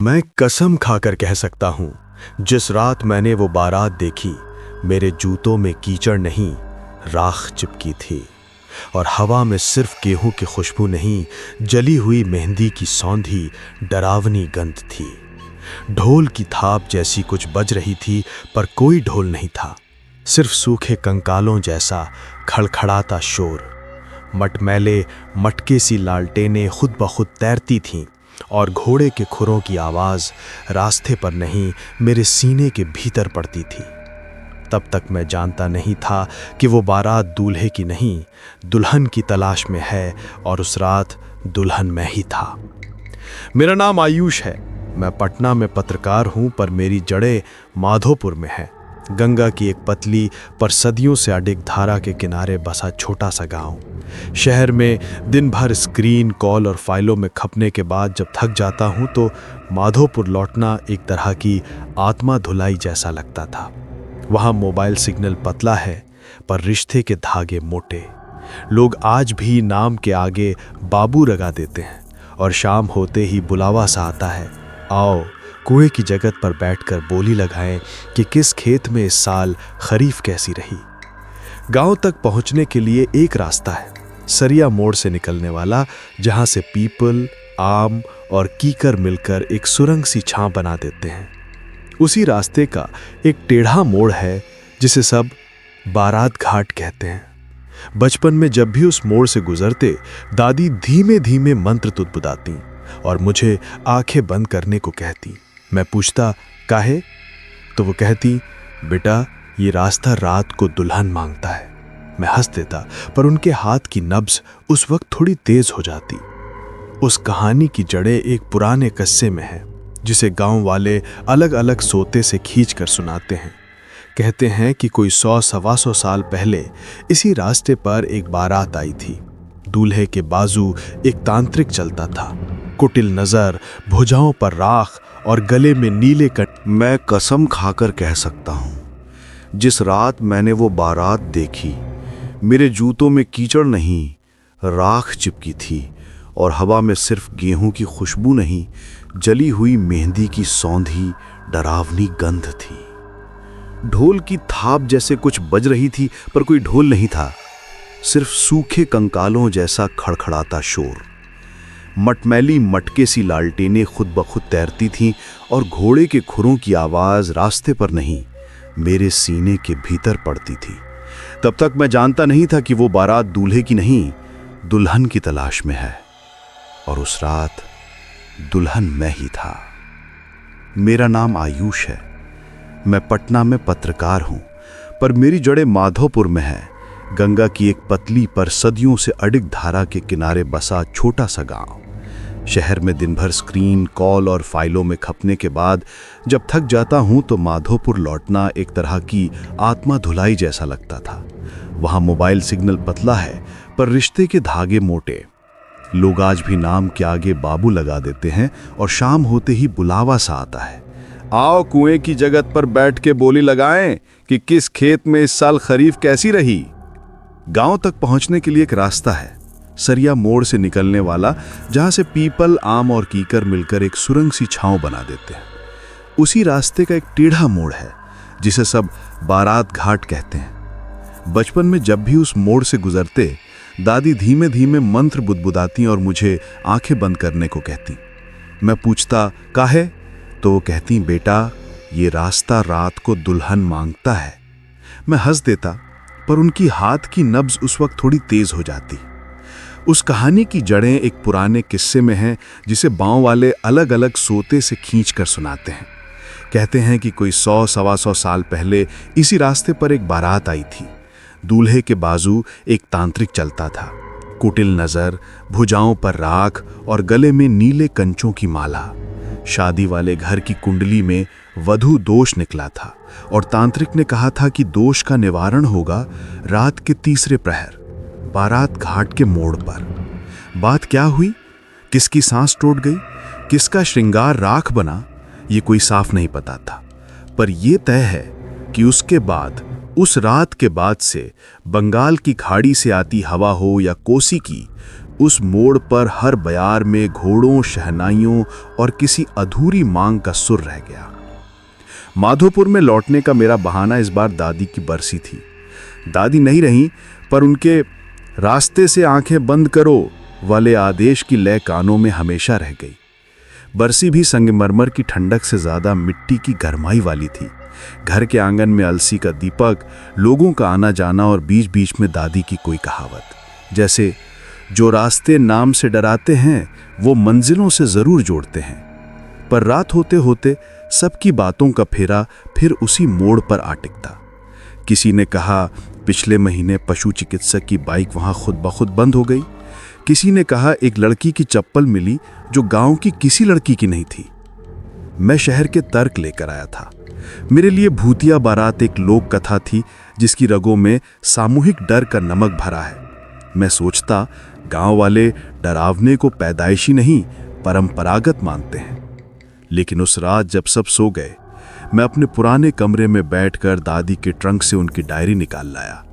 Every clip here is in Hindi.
मैं कसम खाकर कह सकता हूं, जिस रात मैंने वो बारात देखी, मेरे जूतों में कीचड़ नहीं, राख चिपकी थी और हवा में सिर्फ गेहूं की खुशबू नहीं, जली हुई मेहंदी की सौंधी डरावनी गंध थी। ढोल की थाप जैसी कुछ बज रही थी, पर कोई ढोल नहीं था, सिर्फ सूखे कंकालों जैसा खड़खड़ाता शोर। मटमैले मटके सी लालटेनें खुद ब खुद तैरती थीं और घोड़े के खुरों की आवाज़ रास्ते पर नहीं, मेरे सीने के भीतर पड़ती थी। तब तक मैं जानता नहीं था कि वो बारात दूल्हे की नहीं, दुल्हन की तलाश में है, और उस रात दुल्हन मैं ही था। मेरा नाम आयुष है। मैं पटना में पत्रकार हूँ, पर मेरी जड़ें माधोपुर में है। गंगा की एक पतली पर सदियों से अडिग धारा के किनारे बसा छोटा सा गांव। शहर में दिन भर स्क्रीन, कॉल और फाइलों में खपने के बाद जब थक जाता हूँ तो माधोपुर लौटना एक तरह की आत्मा धुलाई जैसा लगता था। वहाँ मोबाइल सिग्नल पतला है, पर रिश्ते के धागे मोटे। लोग आज भी नाम के आगे बाबू लगा देते हैं, और शाम होते ही बुलावा सा आता है, आओ कुएं की जगत पर बैठकर बोली लगाएं कि किस खेत में इस साल खरीफ कैसी रही। गांव तक पहुंचने के लिए एक रास्ता है, सरिया मोड़ से निकलने वाला, जहां से पीपल, आम और कीकर मिलकर एक सुरंग सी छां बना देते हैं। उसी रास्ते का एक टेढ़ा मोड़ है जिसे सब बारात घाट कहते हैं। बचपन में जब भी उस मोड़ से गुजरते, दादी धीमे धीमे मंत्र तुतबुदाती और मुझे आंखें बंद करने को कहती। मैं पूछता काहे, तो वो कहती, बेटा ये रास्ता रात को दुल्हन मांगता है। मैं हंस देता, पर उनके हाथ की नब्ज उस वक्त थोड़ी तेज हो जाती। उस कहानी की जड़ें एक पुराने किस्से में है, जिसे गांव वाले अलग अलग सोते से खींच कर सुनाते हैं। कहते हैं कि कोई 100-125 साल पहले इसी रास्ते पर एक बारात आई थी। दूल्हे के बाजू एक तांत्रिक चलता था, कुटिल नजर, भुजाओं पर राख और गले में नीले मैं कसम खाकर कह सकता हूं, जिस रात मैंने वो बारात देखी, मेरे जूतों में कीचड़ नहीं, राख चिपकी थी और हवा में सिर्फ गेहूं की खुशबू नहीं, जली हुई मेहंदी की सौंधी डरावनी गंध थी। ढोल की थाप जैसे कुछ बज रही थी, पर कोई ढोल नहीं था, सिर्फ सूखे कंकालों जैसा खड़खड़ाता शोर। मटमैली मटके सी लालटेनें खुद ब खुद तैरती थीं और घोड़े के खुरों की आवाज़ रास्ते पर नहीं, मेरे सीने के भीतर पड़ती थी। तब तक मैं जानता नहीं था कि वो बारात दूल्हे की नहीं, दुल्हन की तलाश में है, और उस रात दुल्हन मैं ही था। मेरा नाम आयुष है। मैं पटना में पत्रकार हूं, पर मेरी जड़ें माधोपुर में है, गंगा की एक पतली पर सदियों से अडिग धारा के किनारे बसा छोटा सा गांव। शहर में दिन भर स्क्रीन, कॉल और फाइलों में खपने के बाद जब थक जाता हूं तो माधोपुर लौटना एक तरह की आत्मा धुलाई जैसा लगता था। वहां मोबाइल सिग्नल पतला है, पर रिश्ते के धागे मोटे। लोग आज भी नाम के आगे बाबू लगा देते हैं, और शाम होते ही बुलावा सा आता है, आओ कुएं की जगत पर बैठ के बोली लगाएं कि किस खेत में इस साल खरीफ कैसी रही। गांव तक पहुंचने के लिए एक रास्ता है, सरिया मोड़ से निकलने वाला, जहां से पीपल, आम और कीकर मिलकर एक सुरंग सी छांव बना देते हैं। उसी रास्ते का एक टेढ़ा मोड़ है, जिसे सब बारात घाट कहते हैं। बचपन में जब भी उस मोड़ से गुजरते, दादी धीमे धीमे मंत्र बुदबुदाती और मुझे आंखें बंद करने को कहती। मैं पूछता काहे, तो वो कहती, बेटा ये रास्ता रात को दुल्हन मांगता है। मैं हंस देता, पर उनकी हाथ की नब्ज उस वक्त थोड़ी तेज हो जाती। उस कहानी की जड़ें एक पुराने किस्से में हैं, जिसे गांव वाले अलग अलग सोते से खींच कर सुनाते हैं। कहते हैं कि कोई 100-125 साल पहले इसी रास्ते पर एक बारात आई थी। दूल्हे के बाजू एक तांत्रिक चलता था, कुटिल नजर, भुजाओं पर राख और गले में नीले कंचों की माला। शादी वाले घर की कुंडली में वधू दोष निकला था, और तांत्रिक ने कहा था कि दोष का निवारण होगा रात के तीसरे प्रहर, बारात घाट के मोड़ पर। बात क्या हुई, किसकी सांस टूट गई, किसका श्रृंगार राख बना, ये कोई साफ नहीं पता था। पर यह तय है कि उसके बाद, उस रात के बाद से, बंगाल की खाड़ी से आती हवा हो या कोसी की, उस मोड़ पर हर बयार में घोड़ों, शहनाइयों और किसी अधूरी मांग का सुर रह गया। माधोपुर में लौटने का मेरा बहाना इस बार दादी की बरसी थी। दादी नहीं रहीं, पर उनके रास्ते से आंखें बंद करो वाले आदेश की लय कानों में हमेशा रह गई। बरसी भी संगमरमर की ठंडक से ज्यादा मिट्टी की गरमाई वाली थी। घर के आंगन में अलसी का दीपक, लोगों का आना जाना और बीच बीच में दादी की कोई कहावत, जैसे जो रास्ते नाम से डराते हैं वो मंजिलों से जरूर जोड़ते हैं। पर रात होते होते सबकी बातों का फेरा फिर उसी मोड़ पर आ टिकता। किसी ने कहा पिछले महीने पशु चिकित्सक की बाइक वहां खुद ब खुद बंद हो गई। किसी ने कहा एक लड़की की चप्पल मिली जो गांव की किसी लड़की की नहीं थी। मैं शहर के तर्क लेकर आया था। मेरे लिए भूतिया बारात एक लोक कथा थी जिसकी रगों में सामूहिक डर का नमक भरा है। मैं सोचता गांव वाले डरावने को पैदाइशी नहीं परंपरागत मानते हैं। लेकिन उस रात जब सब सो गए, मैं अपने पुराने कमरे में बैठकर दादी के ट्रंक से उनकी डायरी निकाल लाया।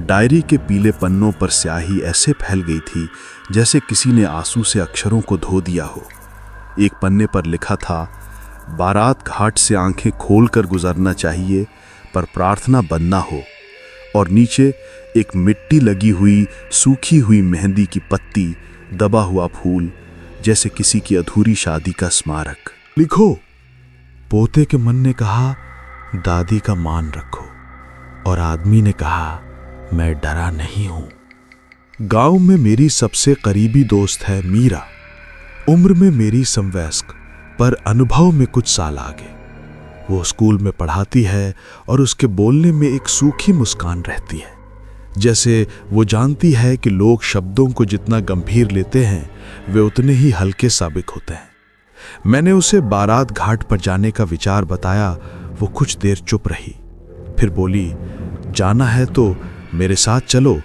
डायरी के पीले पन्नों पर स्याही ऐसे फैल गई थी जैसे किसी ने आंसू से अक्षरों को धो दिया हो। एक पन्ने पर लिखा था, बारात घाट से आंखें खोलकर गुजरना चाहिए पर प्रार्थना बंद ना हो। और नीचे एक मिट्टी लगी हुई सूखी हुई मेहंदी की पत्ती, दबा हुआ फूल, जैसे किसी की अधूरी शादी का स्मारक। लिखो, पोते के मन ने कहा, दादी का मान रखो। और आदमी ने कहा, मैं डरा नहीं हूं। गांव में मेरी सबसे करीबी दोस्त है मीरा। उम्र में मेरी समवयस्क, पर अनुभव में कुछ साल आगे। वो स्कूल में पढ़ाती है और उसके बोलने में एक सूखी मुस्कान रहती है, जैसे वो जानती है कि लोग शब्दों को जितना गंभीर लेते हैं वे उतने ही हल्के साबित होते हैं। मैंने उसे बारात घाट पर जाने का विचार बताया। वो कुछ देर चुप रही, फिर बोली, जाना है तो मेरे साथ चलो,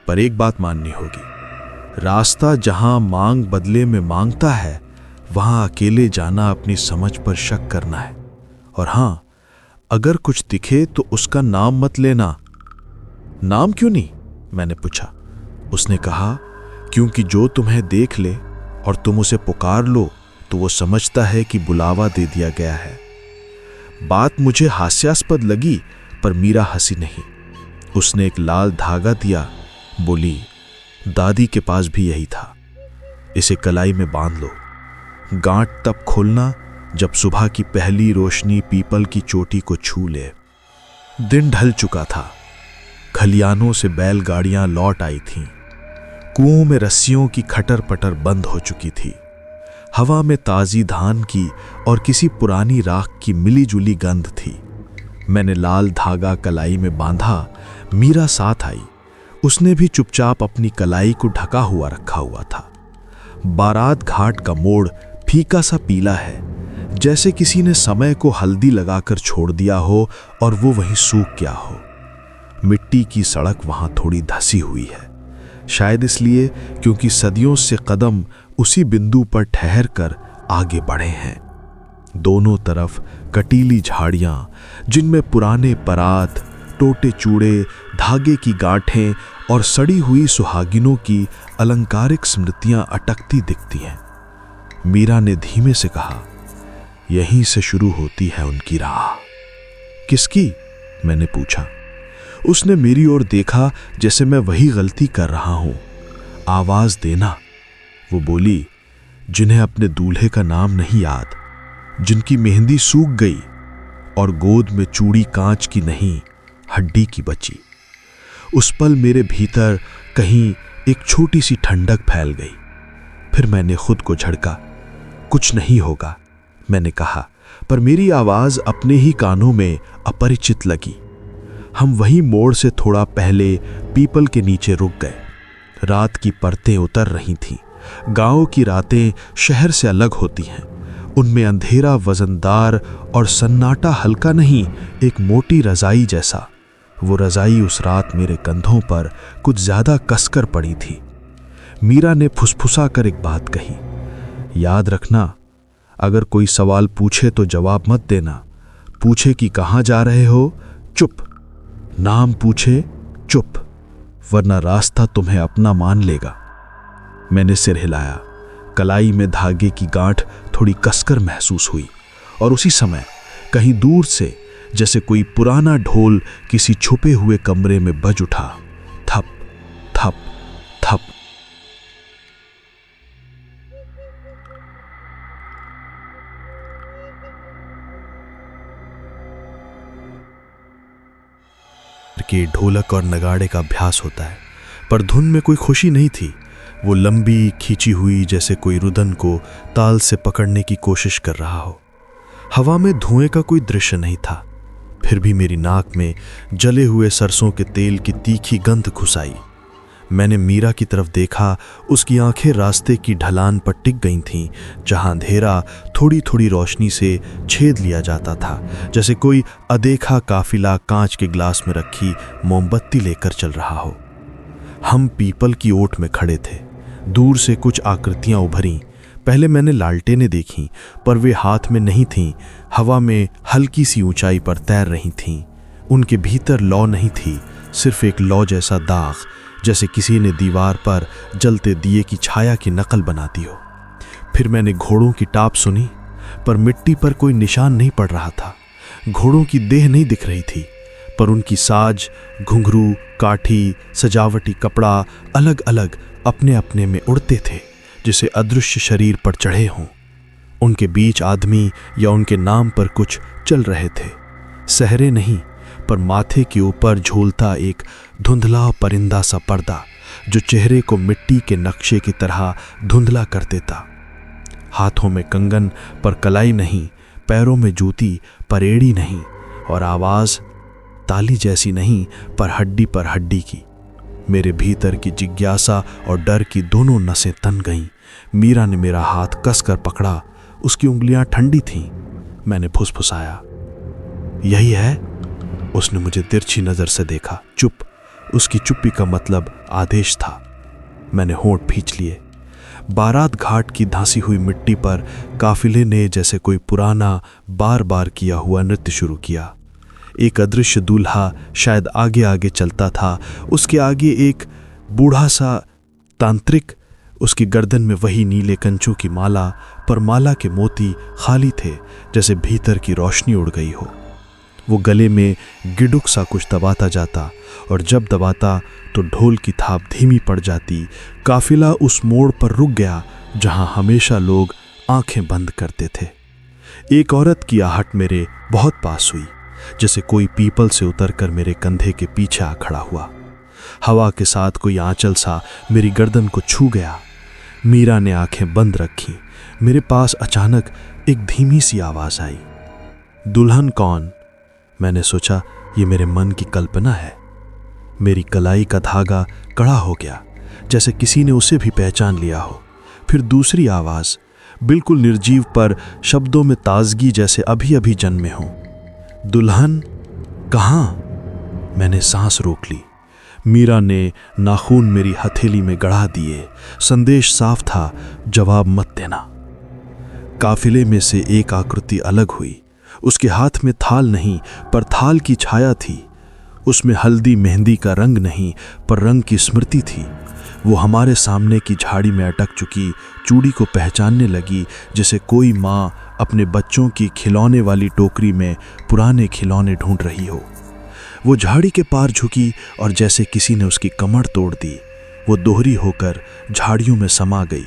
पर एक बात माननी होगी। रास्ता जहां मांग बदले में मांगता है, वहां अकेले जाना अपनी समझ पर शक करना है। और हां, अगर कुछ दिखे तो उसका नाम मत लेना। नाम क्यों नहीं? मैंने पूछा। उसने कहा, क्योंकि जो तुम्हें देख ले और तुम उसे पुकार लो तो वो समझता है कि बुलावा दे दिया गया है। बात मुझे हास्यास्पद लगी, पर मीरा हंसी नहीं। उसने एक लाल धागा दिया, बोली, दादी के पास भी यही था, इसे कलाई में बांध लो। गांठ तब खोलना जब सुबह की पहली रोशनी पीपल की चोटी को छू ले। दिन ढल चुका था। खलियानों से बैलगाड़ियां लौट आई थीं। कुओं में रस्सियों की खटर पटर बंद हो चुकी थी। हवा में ताजी धान की और किसी पुरानी राख की मिलीजुली गंध थी। मैंने लाल धागा कलाई में बांधा। मीरा साथ आई। उसने भी चुपचाप अपनी कलाई को ढका हुआ रखा हुआ था। बारात घाट का मोड़ फीका सा पीला है, जैसे किसी ने समय को हल्दी लगाकर छोड़ दिया हो और वो वहीं सूख गया हो। मिट्टी की सड़क वहां थोड़ी धसी हुई है, शायद इसलिए क्योंकि सदियों से कदम उसी बिंदु पर ठहर कर आगे बढ़े हैं। दोनों तरफ कटीली झाड़ियां, जिनमें पुराने परात, टोटे चूड़े, धागे की गांठें और सड़ी हुई सुहागिनों की अलंकारिक स्मृतियां अटकती दिखती हैं। मीरा ने धीमे से कहा, यहीं से शुरू होती है उनकी राह। किसकी? मैंने पूछा। उसने मेरी ओर देखा जैसे मैं वही गलती कर रहा हूं। आवाज देना। वो बोली, जिन्हें अपने दूल्हे का नाम नहीं याद, जिनकी मेहंदी सूख गई और गोद में चूड़ी कांच की नहीं हड्डी की बची। उस पल मेरे भीतर कहीं एक छोटी सी ठंडक फैल गई। फिर मैंने खुद को झड़का। कुछ नहीं होगा, मैंने कहा, पर मेरी आवाज अपने ही कानों में अपरिचित लगी। हम वही मोड़ से थोड़ा पहले पीपल के नीचे रुक गए। रात की परतें उतर रही थीं। गांव की रातें शहर से अलग होती हैं। उनमें अंधेरा वजनदार और सन्नाटा हल्का नहीं, एक मोटी रजाई जैसा। वो रजाई उस रात मेरे कंधों पर कुछ ज्यादा कसकर पड़ी थी। मीरा ने फुसफुसा कर एक बात कही, याद रखना, अगर कोई सवाल पूछे तो जवाब मत देना। पूछे कि कहाँ जा रहे हो, चुप। नाम पूछे, चुप, वरना रास्ता तुम्हें अपना मान लेगा। मैंने सिर हिलाया। कलाई में धागे की गांठ थोड़ी कसकर महसूस हुई और उसी समय कहीं दूर से जैसे कोई पुराना ढोल किसी छुपे हुए कमरे में बज उठा। थप थप थप। के ढोलक और नगाड़े का अभ्यास होता है, पर धुन में कोई खुशी नहीं थी। वो लंबी खींची हुई, जैसे कोई रुदन को ताल से पकड़ने की कोशिश कर रहा हो। हवा में धुएं का कोई दृश्य नहीं था, फिर भी मेरी नाक में जले हुए सरसों के तेल की तीखी गंध घुस आई। मैंने मीरा की तरफ देखा। उसकी आंखें रास्ते की ढलान पर टिक गई थीं, जहां अंधेरा थोड़ी थोड़ी रोशनी से छेद लिया जाता था, जैसे कोई अदेखा काफिला कांच के ग्लास में रखी मोमबत्ती लेकर चल रहा हो। हम पीपल की ओट में खड़े थे। दूर से कुछ आकृतियां उभरीं। पहले मैंने लालटेनें देखीं, पर वे हाथ में नहीं थीं, हवा में हल्की सी ऊंचाई पर तैर रही थीं। उनके भीतर लौ नहीं थी, सिर्फ एक लौ जैसा दाग, जैसे किसी ने दीवार पर जलते दिए की छाया की नकल बना दी हो। फिर मैंने घोड़ों की टाप सुनी, पर मिट्टी पर कोई निशान नहीं पड़ रहा था। घोड़ों की देह नहीं दिख रही थी, पर उनकी साज, घुंघरू, काठी, सजावटी कपड़ा अलग अलग अपने अपने में उड़ते थे, जिसे अदृश्य शरीर पर चढ़े हों। उनके बीच आदमी या उनके नाम पर कुछ चल रहे थे। सहरे नहीं, पर माथे के ऊपर झूलता एक धुंधला परिंदा सा पर्दा, जो चेहरे को मिट्टी के नक्शे की तरह धुंधला कर देता। हाथों में कंगन पर कलाई नहीं, पैरों में जूती पर एड़ी नहीं, और आवाज ताली जैसी नहीं, पर हड्डी की। मेरे भीतर की जिज्ञासा और डर की दोनों नसें तन गईं। मीरा ने मेरा हाथ कसकर पकड़ा। उसकी उंगलियां ठंडी थीं। मैंने फुसफुसाया, यही है? उसने मुझे तिरछी नजर से देखा। चुप। उसकी चुप्पी का मतलब आदेश था। मैंने होंठ भींच लिए। बारात घाट की धंसी हुई मिट्टी पर काफिले ने जैसे कोई पुराना बार बार किया हुआ नृत्य शुरू किया। एक अदृश्य दूल्हा शायद आगे आगे चलता था। उसके आगे एक बूढ़ा सा तांत्रिक। उसकी गर्दन में वही नीले कंचों की माला, पर माला के मोती खाली थे, जैसे भीतर की रोशनी उड़ गई हो। वो गले में गिडुक सा कुछ दबाता जाता, और जब दबाता तो ढोल की थाप धीमी पड़ जाती। काफिला उस मोड़ पर रुक गया जहां हमेशा लोग आंखें बंद करते थे। एक औरत की आहट मेरे बहुत पास हुई, जैसे कोई पीपल से उतरकर मेरे कंधे के पीछे आ खड़ा हुआ। हवा के साथ कोई आंचल सा मेरी गर्दन को छू गया। मीरा ने आंखें बंद रखी। मेरे पास अचानक एक धीमी सी आवाज आई, दुल्हन कौन? मैंने सोचा ये मेरे मन की कल्पना है। मेरी कलाई का धागा कड़ा हो गया, जैसे किसी ने उसे भी पहचान लिया हो। फिर दूसरी आवाज, बिल्कुल निर्जीव, पर शब्दों में ताजगी जैसे अभी अभी जन्मे हों। दुल्हन कहाँ? मैंने सांस रोक ली। मीरा ने नाखून मेरी हथेली में गड़ा दिए। संदेश साफ था, जवाब मत देना। काफिले में से एक आकृति अलग हुई। उसके हाथ में थाल नहीं, पर थाल की छाया थी। उसमें हल्दी मेहंदी का रंग नहीं, पर रंग की स्मृति थी। वो हमारे सामने की झाड़ी में अटक चुकी चूड़ी को पहचानने लगी, जैसे कोई माँ अपने बच्चों की खिलौने वाली टोकरी में पुराने खिलौने ढूंढ रही हो। वो झाड़ी के पार झुकी और जैसे किसी ने उसकी कमर तोड़ दी। वो दोहरी होकर झाड़ियों में समा गई।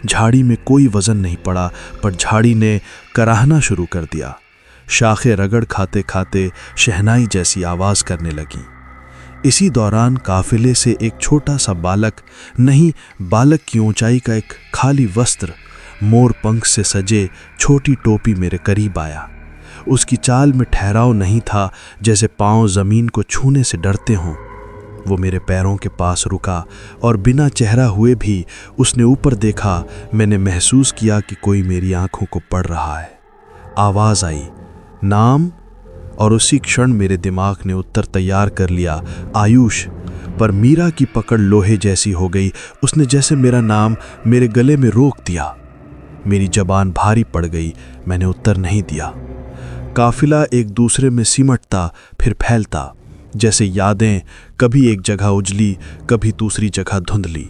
झाड़ी में कोई वजन नहीं पड़ा, पर झाड़ी ने कराहना शुरू कर दिया। शाखें रगड़ खाते खाते शहनाई जैसी आवाज करने लगी। इसी दौरान काफिले से एक छोटा सा बालक, नहीं, बालक की ऊंचाई का एक खाली वस्त्र, मोर पंख से सजे छोटी टोपी मेरे करीब आया। उसकी चाल में ठहराव नहीं था, जैसे पांव जमीन को छूने से डरते हों। वो मेरे पैरों के पास रुका और बिना चेहरा हुए भी उसने ऊपर देखा। मैंने महसूस किया कि कोई मेरी आंखों को पढ़ रहा है। आवाज आई, नाम, और उसी क्षण मेरे दिमाग ने उत्तर तैयार कर लिया, आयुष। पर मीरा की पकड़ लोहे जैसी हो गई। उसने जैसे मेरा नाम मेरे गले में रोक दिया। मेरी जबान भारी पड़ गई। मैंने उत्तर नहीं दिया। काफिला एक दूसरे में सिमटता फिर फैलता, जैसे यादें कभी एक जगह उजली, कभी दूसरी जगह धुंधली।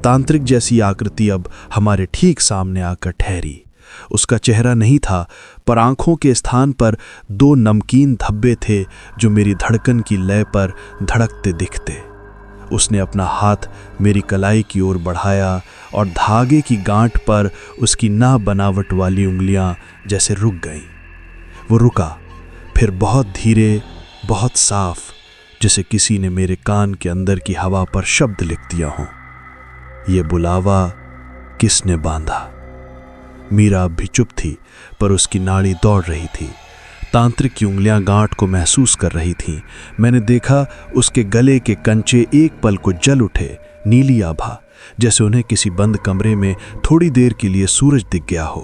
तांत्रिक जैसी आकृति अब हमारे ठीक सामने आकर ठहरी। उसका चेहरा नहीं था, पर आंखों के स्थान पर 2 नमकीन धब्बे थे जो मेरी धड़कन की लय पर धड़कते दिखते। उसने अपना हाथ मेरी कलाई की ओर बढ़ाया और धागे की गांठ पर उसकी ना बनावट वाली उंगलियां जैसे रुक गईं। वो रुका, फिर बहुत धीरे, बहुत साफ, जैसे किसी ने मेरे कान के अंदर की हवा पर शब्द लिख दिया हो। ये बुलावा किसने बांधा? मीरा अब भी चुप थी, पर उसकी नाड़ी दौड़ रही थी। तांत्रिक की उंगलियां गांठ को महसूस कर रही थीं। मैंने देखा उसके गले के कंचे एक पल को जल उठे, नीली आभा, जैसे उन्हें किसी बंद कमरे में थोड़ी देर के लिए सूरज दिख गया हो।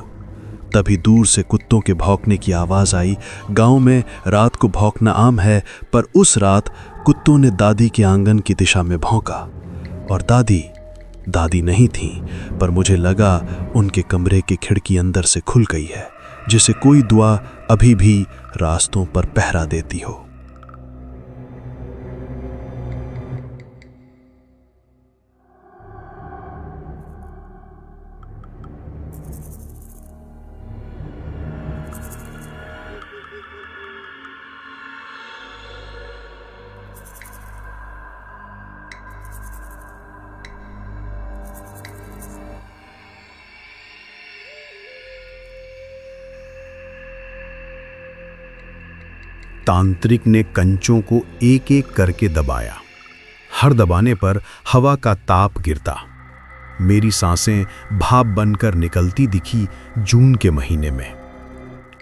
तभी दूर से कुत्तों के भौंकने की आवाज आई। गांव में रात को भौंकना आम है, पर उस रात कुत्तों ने दादी के आंगन की दिशा में भौंका। और दादी नहीं थी, पर मुझे लगा उनके कमरे की खिड़की अंदर से खुल गई है, जिसे कोई दुआ अभी भी रास्तों पर पहरा देती हो। तांत्रिक ने कंचों को एक एक करके दबाया। हर दबाने पर हवा का ताप गिरता। मेरी सांसें भाप बनकर निकलती दिखी जून के महीने में।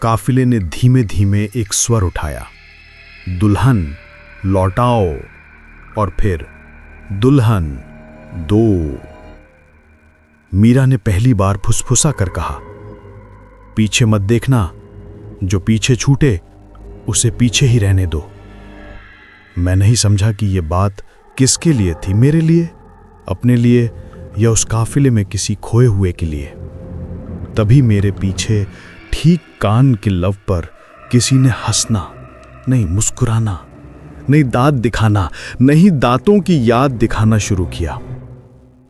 काफिले ने धीमे धीमे एक स्वर उठाया, दुल्हन लौटाओ, और फिर दुल्हन दो। मीरा ने पहली बार फुसफुसा कर कहा, पीछे मत देखना, जो पीछे छूटे उसे पीछे ही रहने दो। मैं नहीं समझा कि यह बात किसके लिए थी, मेरे लिए, अपने लिए, या उस काफिले में किसी खोए हुए के लिए। तभी मेरे पीछे ठीक कान के लव पर किसी ने हंसना नहीं, मुस्कुराना नहीं, दांत दिखाना नहीं, दांतों की याद दिखाना शुरू किया।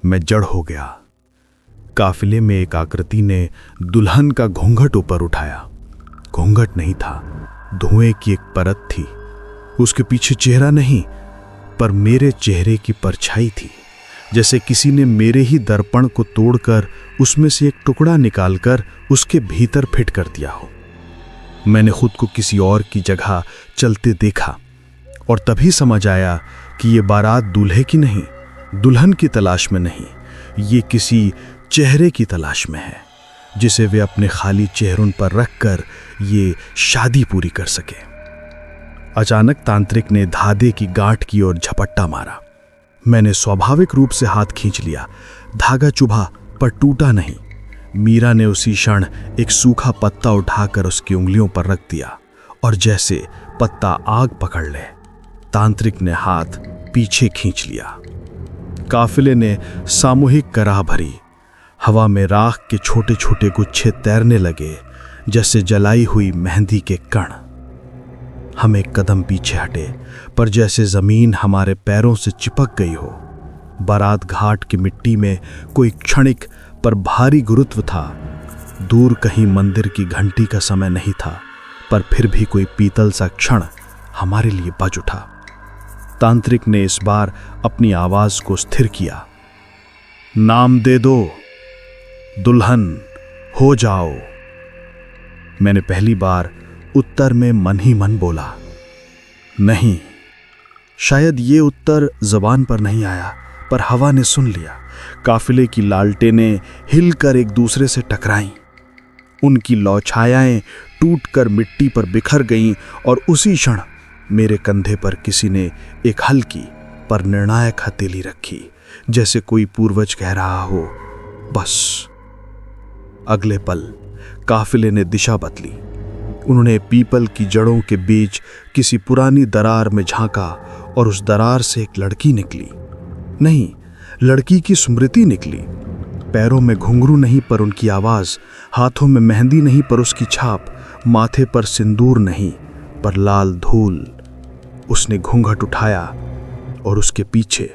मैं जड़ हो गया। काफिले में एक आकृति ने दुल्हन का घूंघट ऊपर उठाया। घूंघट नहीं था, धुएं की एक परत थी। उसके पीछे चेहरा नहीं, पर मेरे चेहरे की परछाई थी, जैसे किसी ने मेरे ही दर्पण को तोड़कर उसमें से एक टुकड़ा निकालकर उसके भीतर फिट कर दिया हो। मैंने खुद को किसी और की जगह चलते देखा, और तभी समझ आया कि ये बारात दूल्हे की नहीं, दुल्हन की तलाश में नहीं, ये किसी चेहरे की तलाश में है, जिसे वे अपने खाली चेहरों पर रखकर ये शादी पूरी कर सके। अचानक तांत्रिक ने धागे की गांठ की ओर झपट्टा मारा। मैंने स्वाभाविक रूप से हाथ खींच लिया। धागा चुभा, पर टूटा नहीं। मीरा ने उसी क्षण एक सूखा पत्ता उठाकर उसकी उंगलियों पर रख दिया, और जैसे पत्ता आग पकड़ ले, तांत्रिक ने हाथ पीछे खींच लिया। काफिले ने सामूहिक कराह भरी। हवा में राख के छोटे छोटे गुच्छे तैरने लगे, जैसे जलाई हुई मेहंदी के कण। हम एक कदम पीछे हटे, पर जैसे जमीन हमारे पैरों से चिपक गई हो। बारात घाट की मिट्टी में कोई क्षणिक पर भारी गुरुत्व था। दूर कहीं मंदिर की घंटी का समय नहीं था, पर फिर भी कोई पीतल सा क्षण हमारे लिए बज उठा। तांत्रिक ने इस बार अपनी आवाज को स्थिर किया, नाम दे दो, दुल्हन हो जाओ। मैंने पहली बार उत्तर में मन ही मन बोला, नहीं। शायद ये उत्तर जबान पर नहीं आया, पर हवा ने सुन लिया। काफिले की लालटेनें हिलकर एक दूसरे से टकराईं। उनकी लौछायाएं टूटकर मिट्टी पर बिखर गईं, और उसी क्षण मेरे कंधे पर किसी ने एक हल्की पर निर्णायक हथेली रखी, जैसे कोई पूर्वज कह रहा हो, बस। अगले पल काफिले ने दिशा बदली। उन्होंने पीपल की जड़ों के बीच किसी पुरानी दरार में झांका, और उस दरार से एक लड़की निकली। नहीं, लड़की की स्मृति निकली। पैरों में घुंघरू नहीं, पर उनकी आवाज। हाथों में मेहंदी नहीं, पर उसकी छाप। माथे पर सिंदूर नहीं, पर लाल धूल। उसने घूंघट उठाया, और उसके पीछे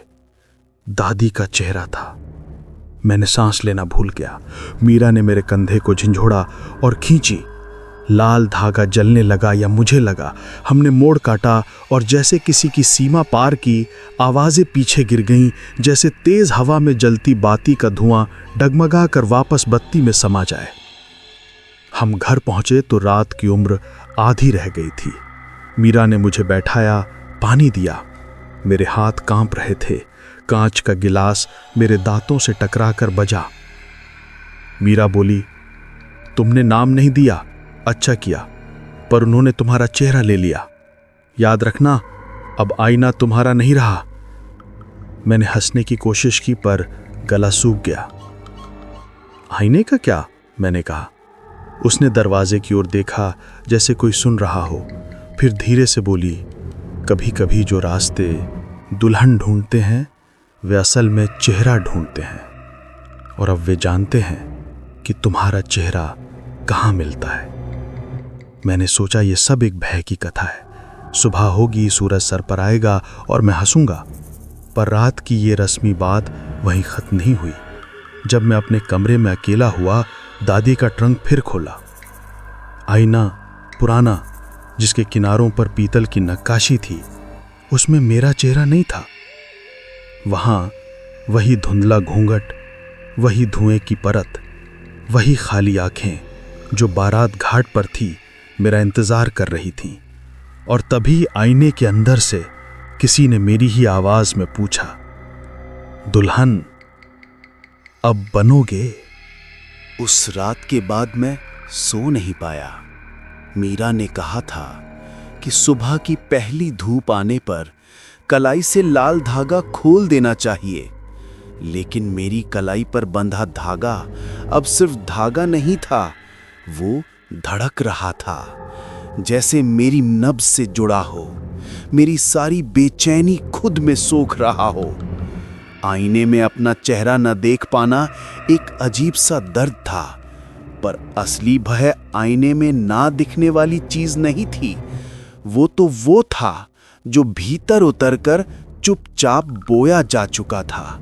दादी का चेहरा था। मैंने सांस लेना भूल गया। मीरा ने मेरे कंधे को झंझोड़ा और खींची। लाल धागा जलने लगा या मुझे लगा। हमने मोड़ काटा और जैसे किसी की सीमा पार की, आवाज़ें पीछे गिर गईं, जैसे तेज़ हवा में जलती बाती का धुआं डगमगा कर वापस बत्ती में समा जाए। हम घर पहुंचे तो रात की उम्र आधी रह गई थी। मीरा ने मुझे बैठाया, पानी दिया। मेरे हाथ कांप रहे थे। कांच का गिलास मेरे दांतों से टकरा कर बजा। मीरा बोली, तुमने नाम नहीं दिया, अच्छा किया, पर उन्होंने तुम्हारा चेहरा ले लिया। याद रखना, अब आईना तुम्हारा नहीं रहा। मैंने हंसने की कोशिश की पर गला सूख गया। आईने का क्या? मैंने कहा। उसने दरवाजे की ओर देखा जैसे कोई सुन रहा हो, फिर धीरे से बोली, कभी कभी जो रास्ते दुल्हन ढूंढते हैं वे असल में चेहरा ढूंढते हैं, और अब वे जानते हैं कि तुम्हारा चेहरा कहाँ मिलता है। मैंने सोचा ये सब एक भय की कथा है। सुबह होगी, सूरज सर पर आएगा और मैं हंसूंगा। पर रात की ये रस्मी बात वहीं खत्म नहीं हुई। जब मैं अपने कमरे में अकेला हुआ, दादी का ट्रंक फिर खोला। आईना पुराना, जिसके किनारों पर पीतल की नक्काशी थी, उसमें मेरा चेहरा नहीं था। वहां वही धुंधला घूंघट, वही धुएं की परत, वही खाली आंखें जो बारात घाट पर थी, मेरा इंतजार कर रही थीं। और तभी आईने के अंदर से किसी ने मेरी ही आवाज में पूछा, दुल्हन अब बनोगे? उस रात के बाद मैं सो नहीं पाया। मीरा ने कहा था कि सुबह की पहली धूप आने पर कलाई से लाल धागा खोल देना चाहिए, लेकिन मेरी कलाई पर बंधा धागा अब सिर्फ धागा नहीं था, वो धड़क रहा था, जैसे मेरी नब्ज से जुड़ा हो, मेरी सारी बेचैनी खुद में सोख रहा हो। आईने में अपना चेहरा न देख पाना एक अजीब सा दर्द था, पर असली भय आईने में ना दिखने वाली चीज नहीं थी। वो तो वो था जो भीतर उतरकर चुपचाप बोया जा चुका था।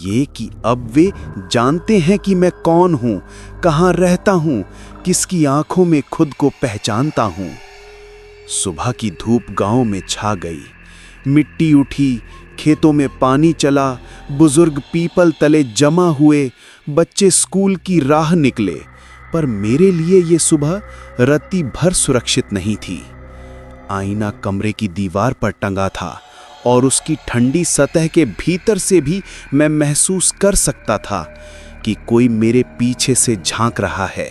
ये कि अब वे जानते हैं कि मैं कौन हूं, कहां रहता हूं, किसकी आंखों में खुद को पहचानता हूं। सुबह की धूप गांव में छा गई। मिट्टी उठी, खेतों में पानी चला, बुजुर्ग पीपल तले जमा हुए, बच्चे स्कूल की राह निकले। पर मेरे लिए ये सुबह रत्ती भर सुरक्षित नहीं थी। आईना कमरे की दीवार पर टंगा था और उसकी ठंडी सतह के भीतर से भी मैं महसूस कर सकता था कि कोई मेरे पीछे से झांक रहा है,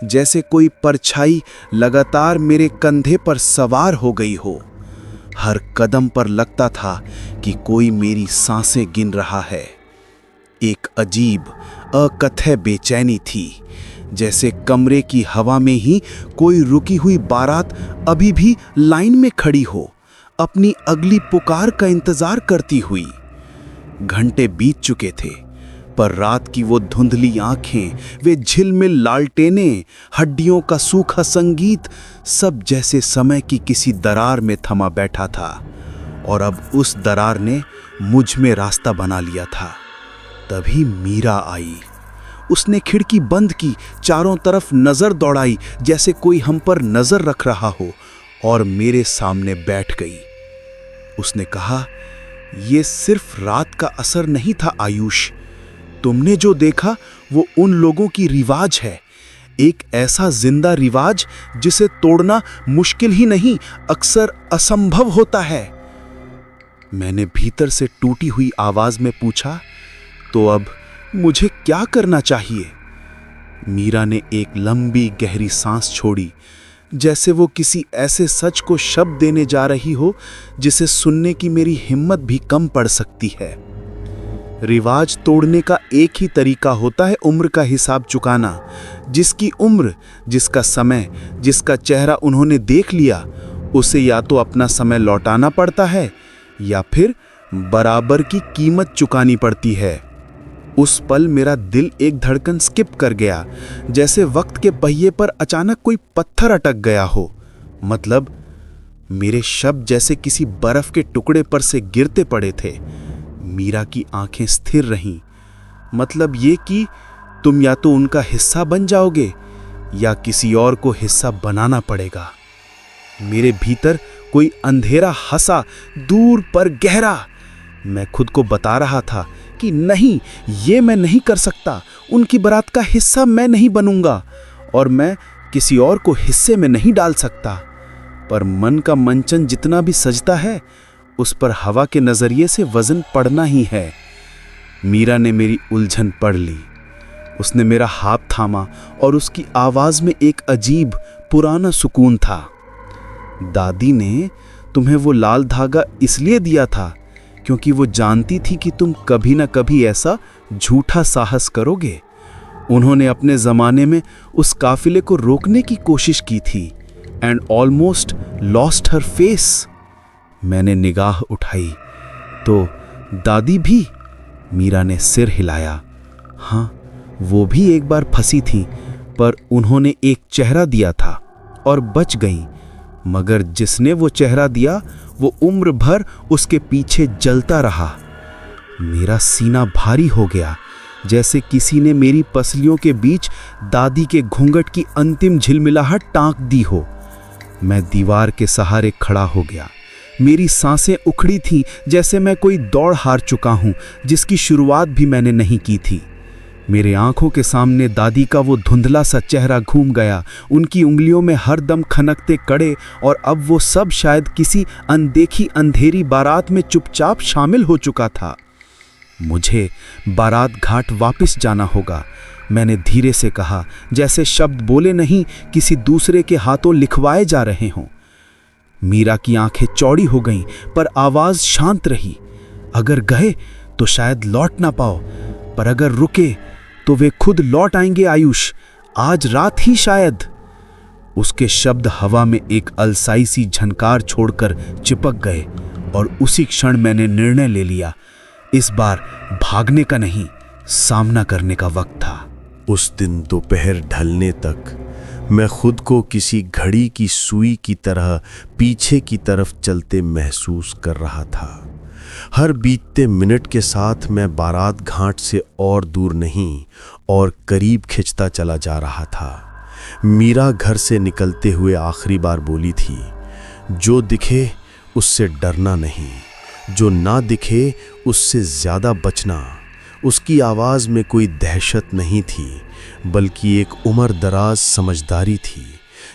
जैसे कोई परछाई लगातार मेरे कंधे पर सवार हो गई हो। हर कदम पर लगता था कि कोई मेरी सांसें गिन रहा है। एक अजीब अकथ्य बेचैनी थी, जैसे कमरे की हवा में ही कोई रुकी हुई बारात अभी भी लाइन में खड़ी हो, अपनी अगली पुकार का इंतजार करती हुई। घंटे बीत चुके थे, पर रात की वो धुंधली आंखें, वे झिलमिल लालटेनें, हड्डियों का सूखा संगीत, सब जैसे समय की किसी दरार में थमा बैठा था। और अब उस दरार ने मुझ में रास्ता बना लिया था। तभी मीरा आई। उसने खिड़की बंद की, चारों तरफ नजर दौड़ाई, जैसे कोई हम पर नजर रख रहा हो, और मेरे सामने बैठ गई। उसने कहा, यह सिर्फ रात का असर नहीं था आयुष। तुमने जो देखा वो उन लोगों की रिवाज है, एक ऐसा जिंदा रिवाज जिसे तोड़ना मुश्किल ही नहीं, अक्सर असंभव होता है। मैंने भीतर से टूटी हुई आवाज में पूछा, तो अब मुझे क्या करना चाहिए? मीरा ने एक लंबी गहरी सांस छोड़ी, जैसे वो किसी ऐसे सच को शब्द देने जा रही हो जिसे सुनने की मेरी हिम्मत भी कम पड़ सकती है। रिवाज तोड़ने का एक ही तरीका होता है, उम्र का हिसाब चुकाना। जिसकी उम्र, जिसका समय, जिसका चेहरा उन्होंने देख लिया, उसे या तो अपना समय लौटाना पड़ता है या फिर बराबर की कीमत चुकानी पड़ती है। उस पल मेरा दिल एक धड़कन स्किप कर गया, जैसे वक्त के पहिए पर अचानक कोई पत्थर अटक गया हो। मतलब मेरे शब्द जैसे किसी बर्फ के टुकड़े पर से गिरते पड़े थे। मीरा की आंखें स्थिर रहीं, मतलब ये कि तुम या तो उनका हिस्सा बन जाओगे या किसी और को हिस्सा बनाना पड़ेगा। मेरे भीतर कोई अंधेरा हंसा, दूर पर गहरा। मैं खुद को बता रहा था कि नहीं, ये मैं नहीं कर सकता। उनकी बारात का हिस्सा मैं नहीं बनूंगा और मैं किसी और को हिस्से में नहीं डाल सकता। पर मन का मंचन जितना भी सजता है, उस पर हवा के नजरिए से वजन पड़ना ही है। मीरा ने मेरी उलझन पढ़ ली। उसने मेरा हाथ थामा और उसकी आवाज में एक अजीब पुराना सुकून था। दादी ने तुम्हें वो लाल धागा इसलिए दिया था क्योंकि वो जानती थी कि तुम कभी ना कभी ऐसा झूठा साहस करोगे। उन्होंने अपने जमाने में उस काफिले को रोकने की कोशिश की थी and almost lost her face. मैंने निगाह उठाई तो दादी भी। मीरा ने सिर हिलाया। हाँ, वो भी एक बार फंसी थी, पर उन्होंने एक चेहरा दिया था और बच गई। मगर जिसने वो चेहरा दिया, वो उम्र भर उसके पीछे जलता रहा। मेरा सीना भारी हो गया, जैसे किसी ने मेरी पसलियों के बीच दादी के घूंघट की अंतिम झिलमिलाहट टांक दी हो। मैं दीवार के सहारे खड़ा हो गया। मेरी सांसें उखड़ी थीं, जैसे मैं कोई दौड़ हार चुका हूं जिसकी शुरुआत भी मैंने नहीं की थी। मेरे आंखों के सामने दादी का वो धुंधला सा चेहरा घूम गया, उनकी उंगलियों में हर दम खनकते कड़े, और अब वो सब शायद किसी अनदेखी अंधेरी बारात में चुपचाप शामिल हो चुका था। मुझे बारात घाट वापस जाना होगा, मैंने धीरे से कहा, जैसे शब्द बोले नहीं, किसी दूसरे के हाथों लिखवाए जा रहे हों। मीरा की आंखें चौड़ी हो गईं, पर आवाज शांत रही। अगर गए तो शायद लौट ना पाओ, पर अगर रुके तो वे खुद लौट आएंगे आयुष, आज रात ही शायद। उसके शब्द हवा में एक अलसाई सी झनकार छोड़कर चिपक गए, और उसी क्षण मैंने निर्णय ले लिया, इस बार भागने का नहीं, सामना करने का वक्त था। उस दिन दोपहर ढलने तक मैं खुद को किसी घड़ी की सुई की तरह पीछे की तरफ चलते महसूस कर रहा था। हर बीतते मिनट के साथ मैं बारात घाट से और दूर नहीं और करीब खिंचता चला जा रहा था। मीरा घर से निकलते हुए आखिरी बार बोली थी, जो दिखे उससे डरना नहीं, जो ना दिखे उससे ज़्यादा बचना। उसकी आवाज़ में कोई दहशत नहीं थी, बल्कि एक उम्र दराज समझदारी थी,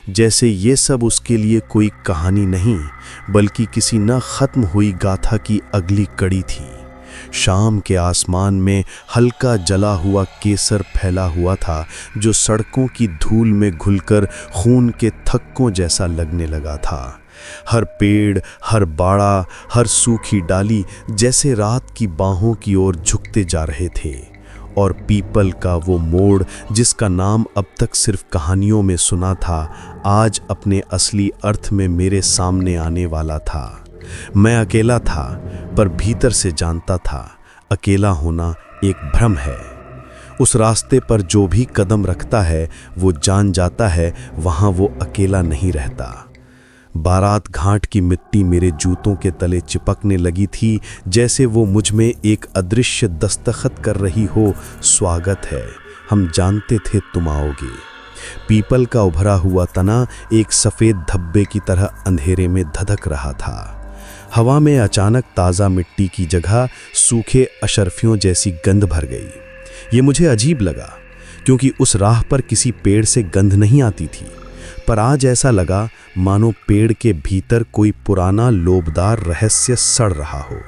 जैसे ये सब उसके लिए कोई कहानी नहीं, बल्कि किसी न ख़त्म हुई गाथा की अगली कड़ी थी। शाम के आसमान में हल्का जला हुआ केसर फैला हुआ था, जो सड़कों की धूल में घुलकर खून के थक्कों जैसा लगने लगा था। हर पेड़, हर बाड़ा, हर सूखी डाली जैसे रात की बाहों की ओर झुकते जा रहे थे, और पीपल का वो मोड़ जिसका नाम अब तक सिर्फ कहानियों में सुना था, आज अपने असली अर्थ में मेरे सामने आने वाला था। मैं अकेला था, पर भीतर से जानता था, अकेला होना एक भ्रम है। उस रास्ते पर जो भी कदम रखता है, वो जान जाता है वहाँ वो अकेला नहीं रहता। बारात घाट की मिट्टी मेरे जूतों के तले चिपकने लगी थी, जैसे वो मुझ में एक अदृश्य दस्तखत कर रही हो, स्वागत है, हम जानते थे तुम आओगे। पीपल का उभरा हुआ तना एक सफ़ेद धब्बे की तरह अंधेरे में धधक रहा था। हवा में अचानक ताज़ा मिट्टी की जगह सूखे अशर्फियों जैसी गंध भर गई। ये मुझे अजीब लगा, क्योंकि उस राह पर किसी पेड़ से गंध नहीं आती थी, पर आज ऐसा लगा मानो पेड़ के भीतर कोई पुराना लोभदार रहस्य सड़ रहा हो।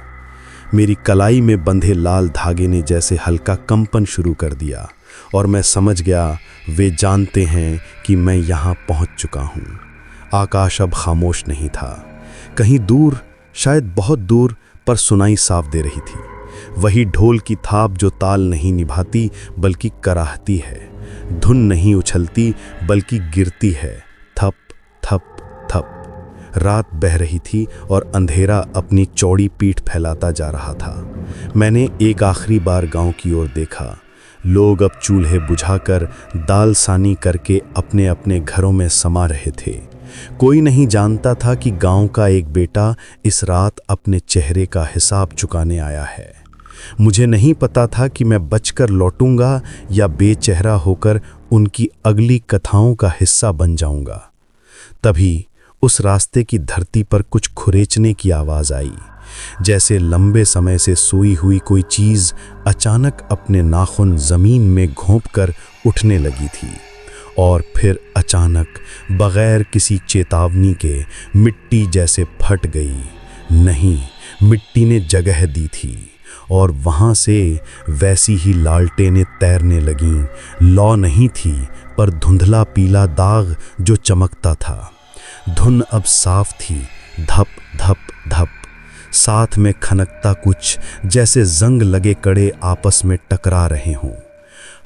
मेरी कलाई में बंधे लाल धागे ने जैसे हल्का कंपन शुरू कर दिया, और मैं समझ गया वे जानते हैं कि मैं यहाँ पहुँच चुका हूँ। आकाश अब खामोश नहीं था। कहीं दूर, शायद बहुत दूर, पर सुनाई साफ दे रही थी, वही ढोल की थाप जो ताल नहीं निभाती बल्कि कराहती है, धुन नहीं उछलती बल्कि गिरती है, थप थप थप। रात बह रही थी और अंधेरा अपनी चौड़ी पीठ फैलाता जा रहा था। मैंने एक आखिरी बार गांव की ओर देखा। लोग अब चूल्हे बुझाकर दाल सानी करके अपने अपने घरों में समा रहे थे। कोई नहीं जानता था कि गांव का एक बेटा इस रात अपने चेहरे का हिसाब चुकाने आया है। मुझे नहीं पता था कि मैं बचकर लौटूंगा या बेचेहरा होकर उनकी अगली कथाओं का हिस्सा बन जाऊंगा। तभी उस रास्ते की धरती पर कुछ खुरेचने की आवाज़ आई, जैसे लंबे समय से सोई हुई कोई चीज़ अचानक अपने नाखून ज़मीन में घोंपकर उठने लगी थी। और फिर अचानक बगैर किसी चेतावनी के मिट्टी जैसे फट गई। नहीं, मिट्टी ने जगह दी थी और वहाँ से वैसी ही लालटेनें तैरने लगीं। लौ नहीं थी, पर धुंधला पीला दाग जो चमकता था। धुन अब साफ थी, धप धप धप, साथ में खनकता कुछ, जैसे जंग लगे कड़े आपस में टकरा रहे हों।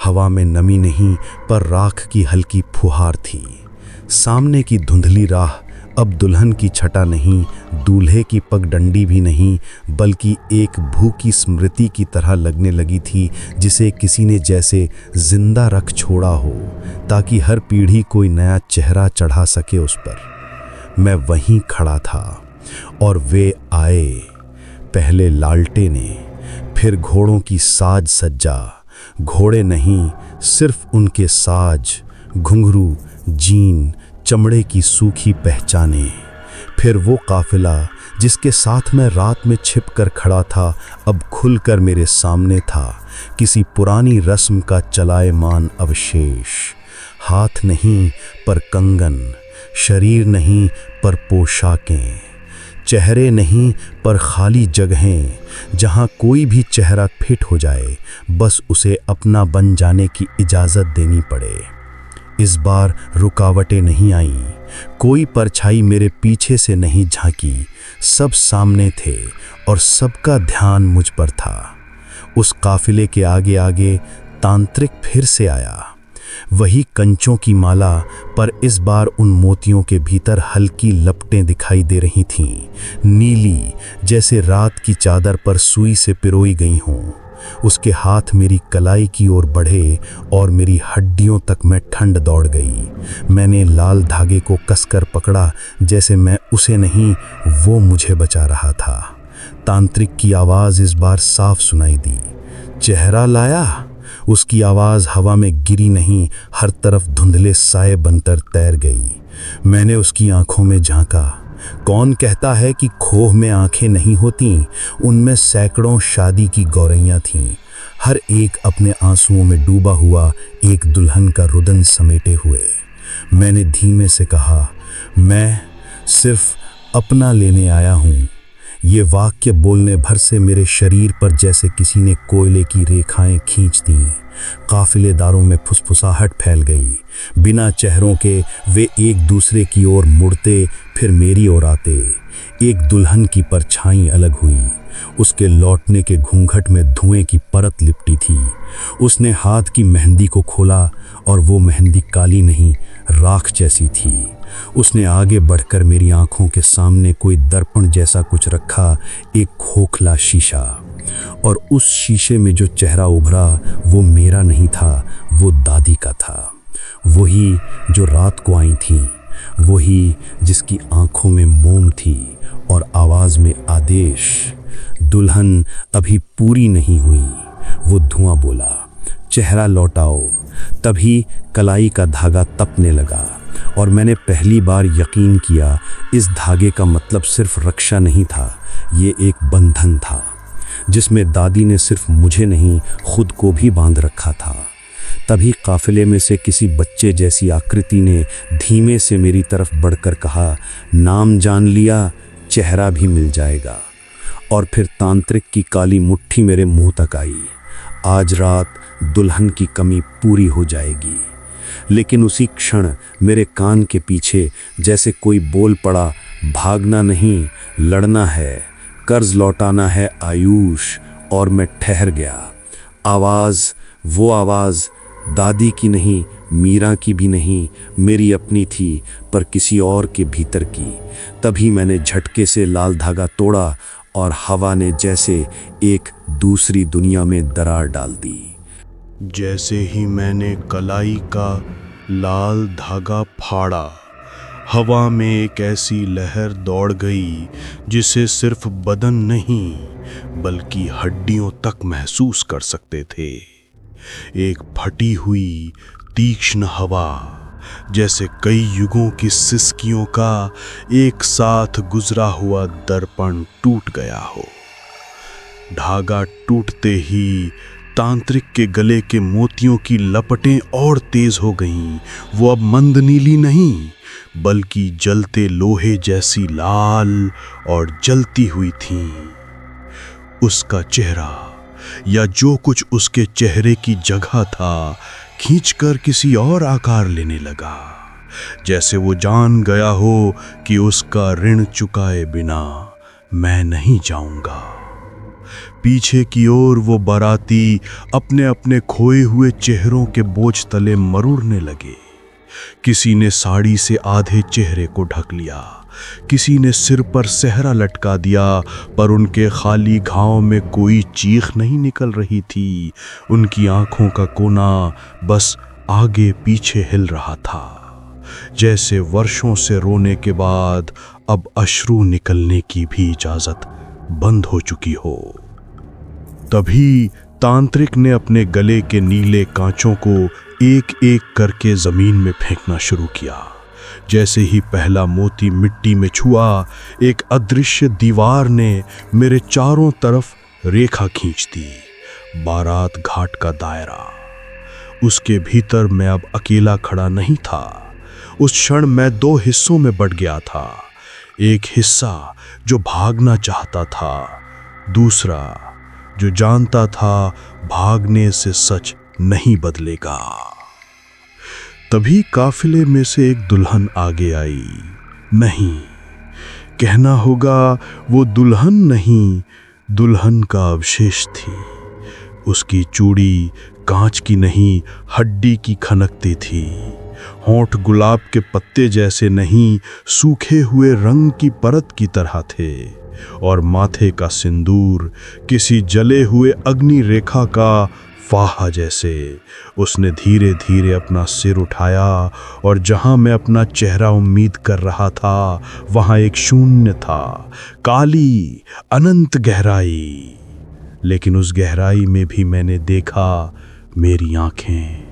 हवा में नमी नहीं, पर राख की हल्की फुहार थी। सामने की धुंधली राह अब दुल्हन की छटा नहीं, दूल्हे की पगडंडी भी नहीं, बल्कि एक भूखी स्मृति की तरह लगने लगी थी, जिसे किसी ने जैसे जिंदा रख छोड़ा हो, ताकि हर पीढ़ी कोई नया चेहरा चढ़ा सके उस पर। मैं वहीं खड़ा था और वे आए। पहले लालटेनें, फिर घोड़ों की साज सज्जा। घोड़े नहीं, सिर्फ उनके साज, घुंघरू, जीन, चमड़े की सूखी पहचाने। फिर वो काफिला जिसके साथ मैं रात में छिप कर खड़ा था, अब खुलकर मेरे सामने था, किसी पुरानी रस्म का चलायमान अवशेष। हाथ नहीं पर कंगन, शरीर नहीं पर पोशाकें, चेहरे नहीं पर खाली जगहें, जहां कोई भी चेहरा फिट हो जाए, बस उसे अपना बन जाने की इजाज़त देनी पड़े। इस बार रुकावटें नहीं आईं, कोई परछाई मेरे पीछे से नहीं झांकी। सब सामने थे और सबका ध्यान मुझ पर था। उस काफिले के आगे आगे तांत्रिक फिर से आया, वही कंचों की माला, पर इस बार उन मोतियों के भीतर हल्की लपटें दिखाई दे रही थीं, नीली, जैसे रात की चादर पर सुई से पिरोई गई हों। उसके हाथ मेरी कलाई की ओर बढ़े और मेरी हड्डियों तक में ठंड दौड़ गई। मैंने लाल धागे को कसकर पकड़ा, जैसे मैं उसे नहीं, वो मुझे बचा रहा था। तांत्रिक की आवाज़ इस बार साफ सुनाई दी, चेहरा लाया। उसकी आवाज़ हवा में गिरी नहीं, हर तरफ धुंधले साए बनकर तैर गई। मैंने उसकी आंखों में झांका। कौन कहता है कि खोह में आंखें नहीं होती? उनमें सैकड़ों शादी की गौरैयां थीं, हर एक अपने आंसुओं में डूबा हुआ, एक दुल्हन का रुदन समेटे हुए। मैंने धीमे से कहा, मैं सिर्फ अपना लेने आया हूँ। ये वाक्य बोलने भर से मेरे शरीर पर जैसे किसी ने कोयले की रेखाएं खींच दीं। काफिलेदारों में फुसफुसाहट फैल गई। बिना चेहरों के वे एक दूसरे की ओर मुड़ते, फिर मेरी ओर आते। एक दुल्हन की परछाई अलग हुई, उसके लौटने के घूंघट में धुएं की परत लिपटी थी। उसने हाथ की मेहंदी को खोला और वो मेहंदी काली नहीं, राख जैसी थी। उसने आगे बढ़कर मेरी आंखों के सामने कोई दर्पण जैसा कुछ रखा, एक खोखला शीशा, और उस शीशे में जो चेहरा उभरा वो मेरा नहीं था, वो दादी का था। वही जो रात को आई थी, वही जिसकी आंखों में मोम थी और आवाज में आदेश। दुल्हन अभी पूरी नहीं हुई। वो धुआं बोला, चेहरा लौटाओ। तभी कलाई का धागा तपने लगा और मैंने पहली बार यकीन किया, इस धागे का मतलब सिर्फ रक्षा नहीं था, ये एक बंधन था जिसमें दादी ने सिर्फ मुझे नहीं, खुद को भी बांध रखा था। तभी काफिले में से किसी बच्चे जैसी आकृति ने धीमे से मेरी तरफ बढ़कर कहा, नाम जान लिया, चेहरा भी मिल जाएगा। और फिर तांत्रिक की काली मुट्ठी मेरे मुंह तक आई। आज रात दुल्हन की कमी पूरी हो जाएगी। लेकिन उसी क्षण मेरे कान के पीछे जैसे कोई बोल पड़ा, भागना नहीं, लड़ना है, कर्ज लौटाना है आयुष। और मैं ठहर गया। आवाज़, वो आवाज़ दादी की नहीं, मीरा की भी नहीं, मेरी अपनी थी, पर किसी और के भीतर की। तभी मैंने झटके से लाल धागा तोड़ा और हवा ने जैसे एक दूसरी दुनिया में दरार डाल दी। जैसे ही मैंने कलाई का लाल धागा फाड़ा, हवा में एक ऐसी लहर दौड़ गई जिसे सिर्फ बदन नहीं बल्कि हड्डियों तक महसूस कर सकते थे। एक फटी हुई तीक्ष्ण हवा, जैसे कई युगों की सिसकियों का एक साथ गुजरा हुआ दर्पण टूट गया हो। धागा टूटते ही तांत्रिक के गले के मोतियों की लपटें और तेज हो गईं। वो अब मंद नीली नहीं बल्कि जलते लोहे जैसी लाल और जलती हुई थीं। उसका चेहरा या जो कुछ उसके चेहरे की जगह था खींचकर किसी और आकार लेने लगा, जैसे वो जान गया हो कि उसका ऋण चुकाए बिना मैं नहीं जाऊंगा। पीछे की ओर वो बाराती अपने अपने खोए हुए चेहरों के बोझ तले मरूड़ने लगे। किसी ने साड़ी से आधे चेहरे को ढक लिया, किसी ने सिर पर सेहरा लटका दिया, पर उनके खाली घाव में कोई चीख नहीं निकल रही थी। उनकी आंखों का कोना बस आगे पीछे हिल रहा था, जैसे वर्षों से रोने के बाद अब अश्रु निकलने की भी इजाजत बंद हो चुकी हो। तभी तांत्रिक ने अपने गले के नीले कांचों को एक एक करके जमीन में फेंकना शुरू किया। जैसे ही पहला मोती मिट्टी में छुआ, एक अदृश्य दीवार ने मेरे चारों तरफ रेखा खींच दी। बारात घाट का दायरा, उसके भीतर मैं अब अकेला खड़ा नहीं था। उस क्षण मैं दो हिस्सों में बंट गया था। एक हिस्सा जो भागना चाहता था, दूसरा जो जानता था भागने से सच नहीं बदलेगा। तभी काफिले में से एक दुल्हन आगे आई। नहीं, कहना होगा वो दुल्हन नहीं, दुल्हन का अवशेष थी। उसकी चूड़ी कांच की नहीं, हड्डी की खनकती थी। होंठ गुलाब के पत्ते जैसे नहीं, सूखे हुए रंग की परत की तरह थे, और माथे का सिंदूर किसी जले हुए अग्नि रेखा का फाहा जैसे। उसने धीरे धीरे अपना सिर उठाया, और जहां मैं अपना चेहरा उम्मीद कर रहा था वहां एक शून्य था, काली अनंत गहराई। लेकिन उस गहराई में भी मैंने देखा मेरी आंखें,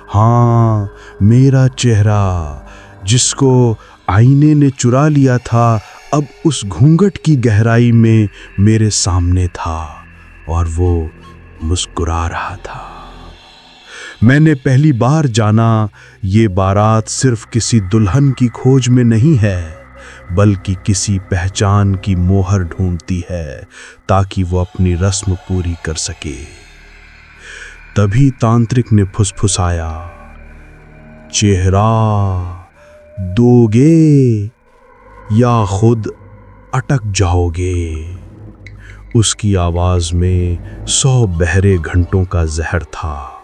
हाँ, मेरा चेहरा जिसको आईने ने चुरा लिया था, अब उस घूंघट की गहराई में मेरे सामने था, और वो मुस्कुरा रहा था। मैंने पहली बार जाना ये बारात सिर्फ किसी दुल्हन की खोज में नहीं है, बल्कि किसी पहचान की मोहर ढूंढती है ताकि वो अपनी रस्म पूरी कर सके। तभी तांत्रिक ने फुसफुसाया, चेहरा दोगे या खुद अटक जाओगे। उसकी आवाज में 100 बहरे घंटों का जहर था।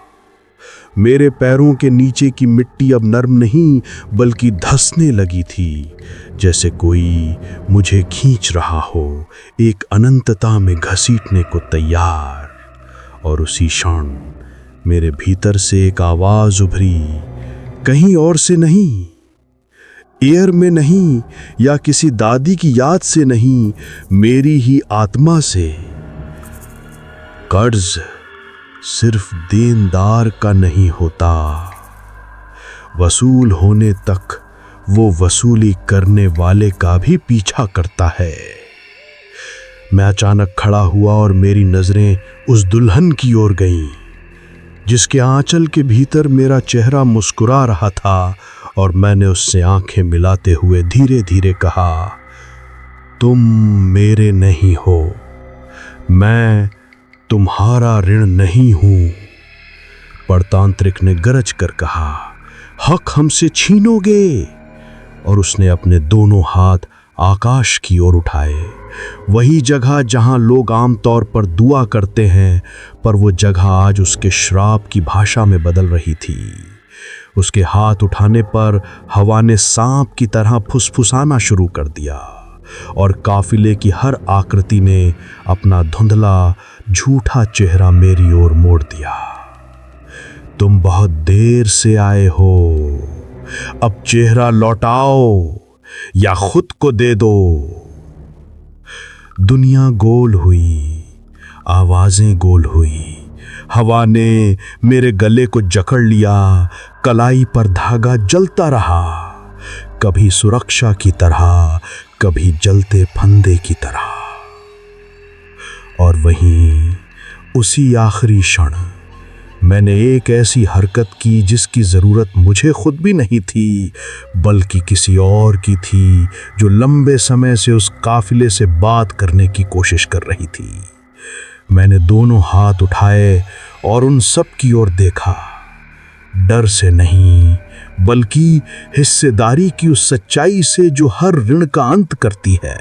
मेरे पैरों के नीचे की मिट्टी अब नर्म नहीं बल्कि धंसने लगी थी, जैसे कोई मुझे खींच रहा हो, एक अनंतता में घसीटने को तैयार। और उसी क्षण मेरे भीतर से एक आवाज उभरी, कहीं और से नहीं, एयर में नहीं, या किसी दादी की याद से नहीं, मेरी ही आत्मा से। कर्ज सिर्फ देनदार का नहीं होता, वसूल होने तक वो वसूली करने वाले का भी पीछा करता है। मैं अचानक खड़ा हुआ और मेरी नजरें उस दुल्हन की ओर गईं, जिसके आंचल के भीतर मेरा चेहरा मुस्कुरा रहा था, और मैंने उससे आंखें मिलाते हुए धीरे धीरे कहा, तुम मेरे नहीं हो, मैं तुम्हारा ऋण नहीं हूं। पर तांत्रिक ने गरज कर कहा, हक हमसे छीनोगे? और उसने अपने दोनों हाथ आकाश की ओर उठाए, वही जगह जहां लोग आमतौर पर दुआ करते हैं, पर वो जगह आज उसके श्राप की भाषा में बदल रही थी। उसके हाथ उठाने पर हवा ने सांप की तरह फुसफुसाना शुरू कर दिया, और काफिले की हर आकृति ने अपना धुंधला झूठा चेहरा मेरी ओर मोड़ दिया। तुम बहुत देर से आए हो, अब चेहरा लौटाओ या खुद को दे दो। दुनिया गोल हुई, आवाजें गोल हुई, हवा ने मेरे गले को जकड़ लिया, कलाई पर धागा जलता रहा, कभी सुरक्षा की तरह, कभी जलते फंदे की तरह। और वहीं उसी आखिरी क्षण मैंने एक ऐसी हरकत की जिसकी ज़रूरत मुझे खुद भी नहीं थी, बल्कि किसी और की थी जो लंबे समय से उस काफिले से बात करने की कोशिश कर रही थी। मैंने दोनों हाथ उठाए और उन सब की ओर देखा, डर से नहीं बल्कि हिस्सेदारी की उस सच्चाई से जो हर ऋण का अंत करती है।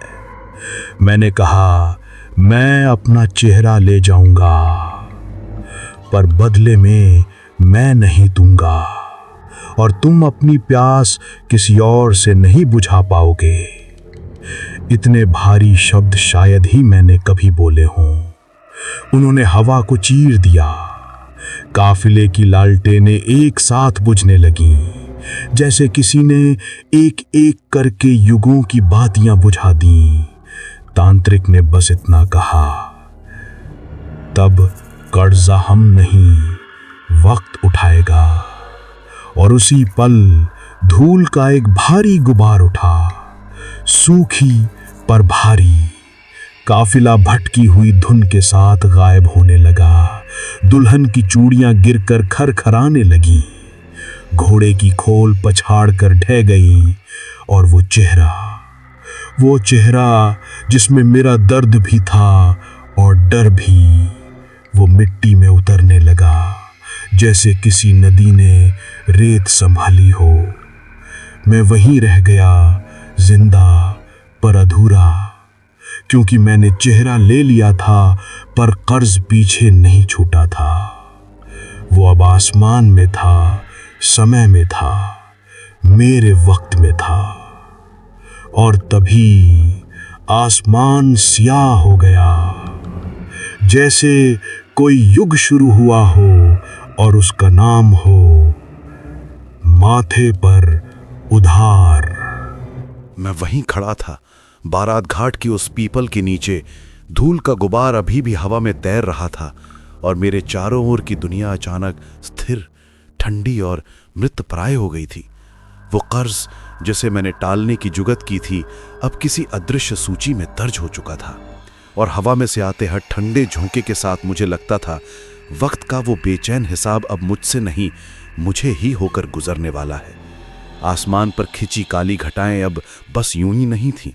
मैंने कहा, मैं अपना चेहरा ले जाऊंगा, पर बदले में मैं नहीं दूंगा, और तुम अपनी प्यास किसी और से नहीं बुझा पाओगे। इतने भारी शब्द शायद ही मैंने कभी बोले हों। उन्होंने हवा को चीर दिया। काफिले की लालटेनें एक साथ बुझने लगीं, जैसे किसी ने एक एक करके युगों की बातियां बुझा दीं। तांत्रिक ने बस इतना कहा, तब कर्जा हम नहीं, वक्त उठाएगा। और उसी पल धूल का एक भारी गुबार उठा, सूखी पर भारी। काफिला भटकी हुई धुन के साथ गायब होने लगा। दुल्हन की चूड़ियां गिरकर खरखराने लगीं, घोड़े की खोल पछाड़ कर ढह गई, और वो चेहरा जिसमें मेरा दर्द भी था और डर भी, वो मिट्टी में उतरने लगा, जैसे किसी नदी ने रेत संभाली हो। मैं वहीं रह गया, जिंदा पर अधूरा, क्योंकि मैंने चेहरा ले लिया था पर कर्ज पीछे नहीं छूटा था। वो अब आसमान में था, समय में था, मेरे वक्त में था। और तभी आसमान सियाह हो गया, जैसे कोई युग शुरू हुआ हो और उसका नाम हो माथे पर उधार। मैं वहीं खड़ा था, बारात घाट की उस पीपल के नीचे। धूल का गुबार अभी भी हवा में तैर रहा था, और मेरे चारों ओर की दुनिया अचानक स्थिर, ठंडी और मृतप्राय हो गई थी। वो कर्ज जिसे मैंने टालने की जुगत की थी, अब किसी अदृश्य सूची में दर्ज हो चुका था। और हवा में से आते हर ठंडे झोंके के साथ मुझे लगता था, वक्त का वो बेचैन हिसाब अब मुझसे नहीं, मुझे ही होकर गुजरने वाला है। आसमान पर खिंची काली घटाएं अब बस यूं ही नहीं थीं,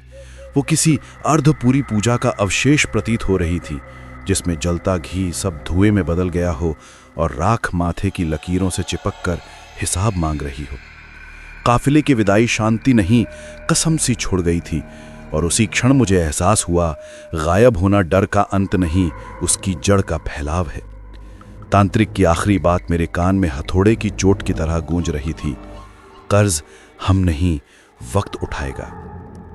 वो किसी अर्धपूरी पूजा का अवशेष प्रतीत हो रही थी, जिसमें जलता घी सब धुएं में बदल गया हो और राख माथे की लकीरों से चिपक कर हिसाब मांग रही हो। काफिले की विदाई शांति नहीं, कसम सी छोड़ गई थी, और उसी क्षण मुझे एहसास हुआ, गायब होना डर का अंत नहीं, उसकी जड़ का फैलाव है। तांत्रिक की आखिरी बात मेरे कान में हथौड़े की चोट की तरह गूंज रही थी। कर्ज हम नहीं, वक्त उठाएगा।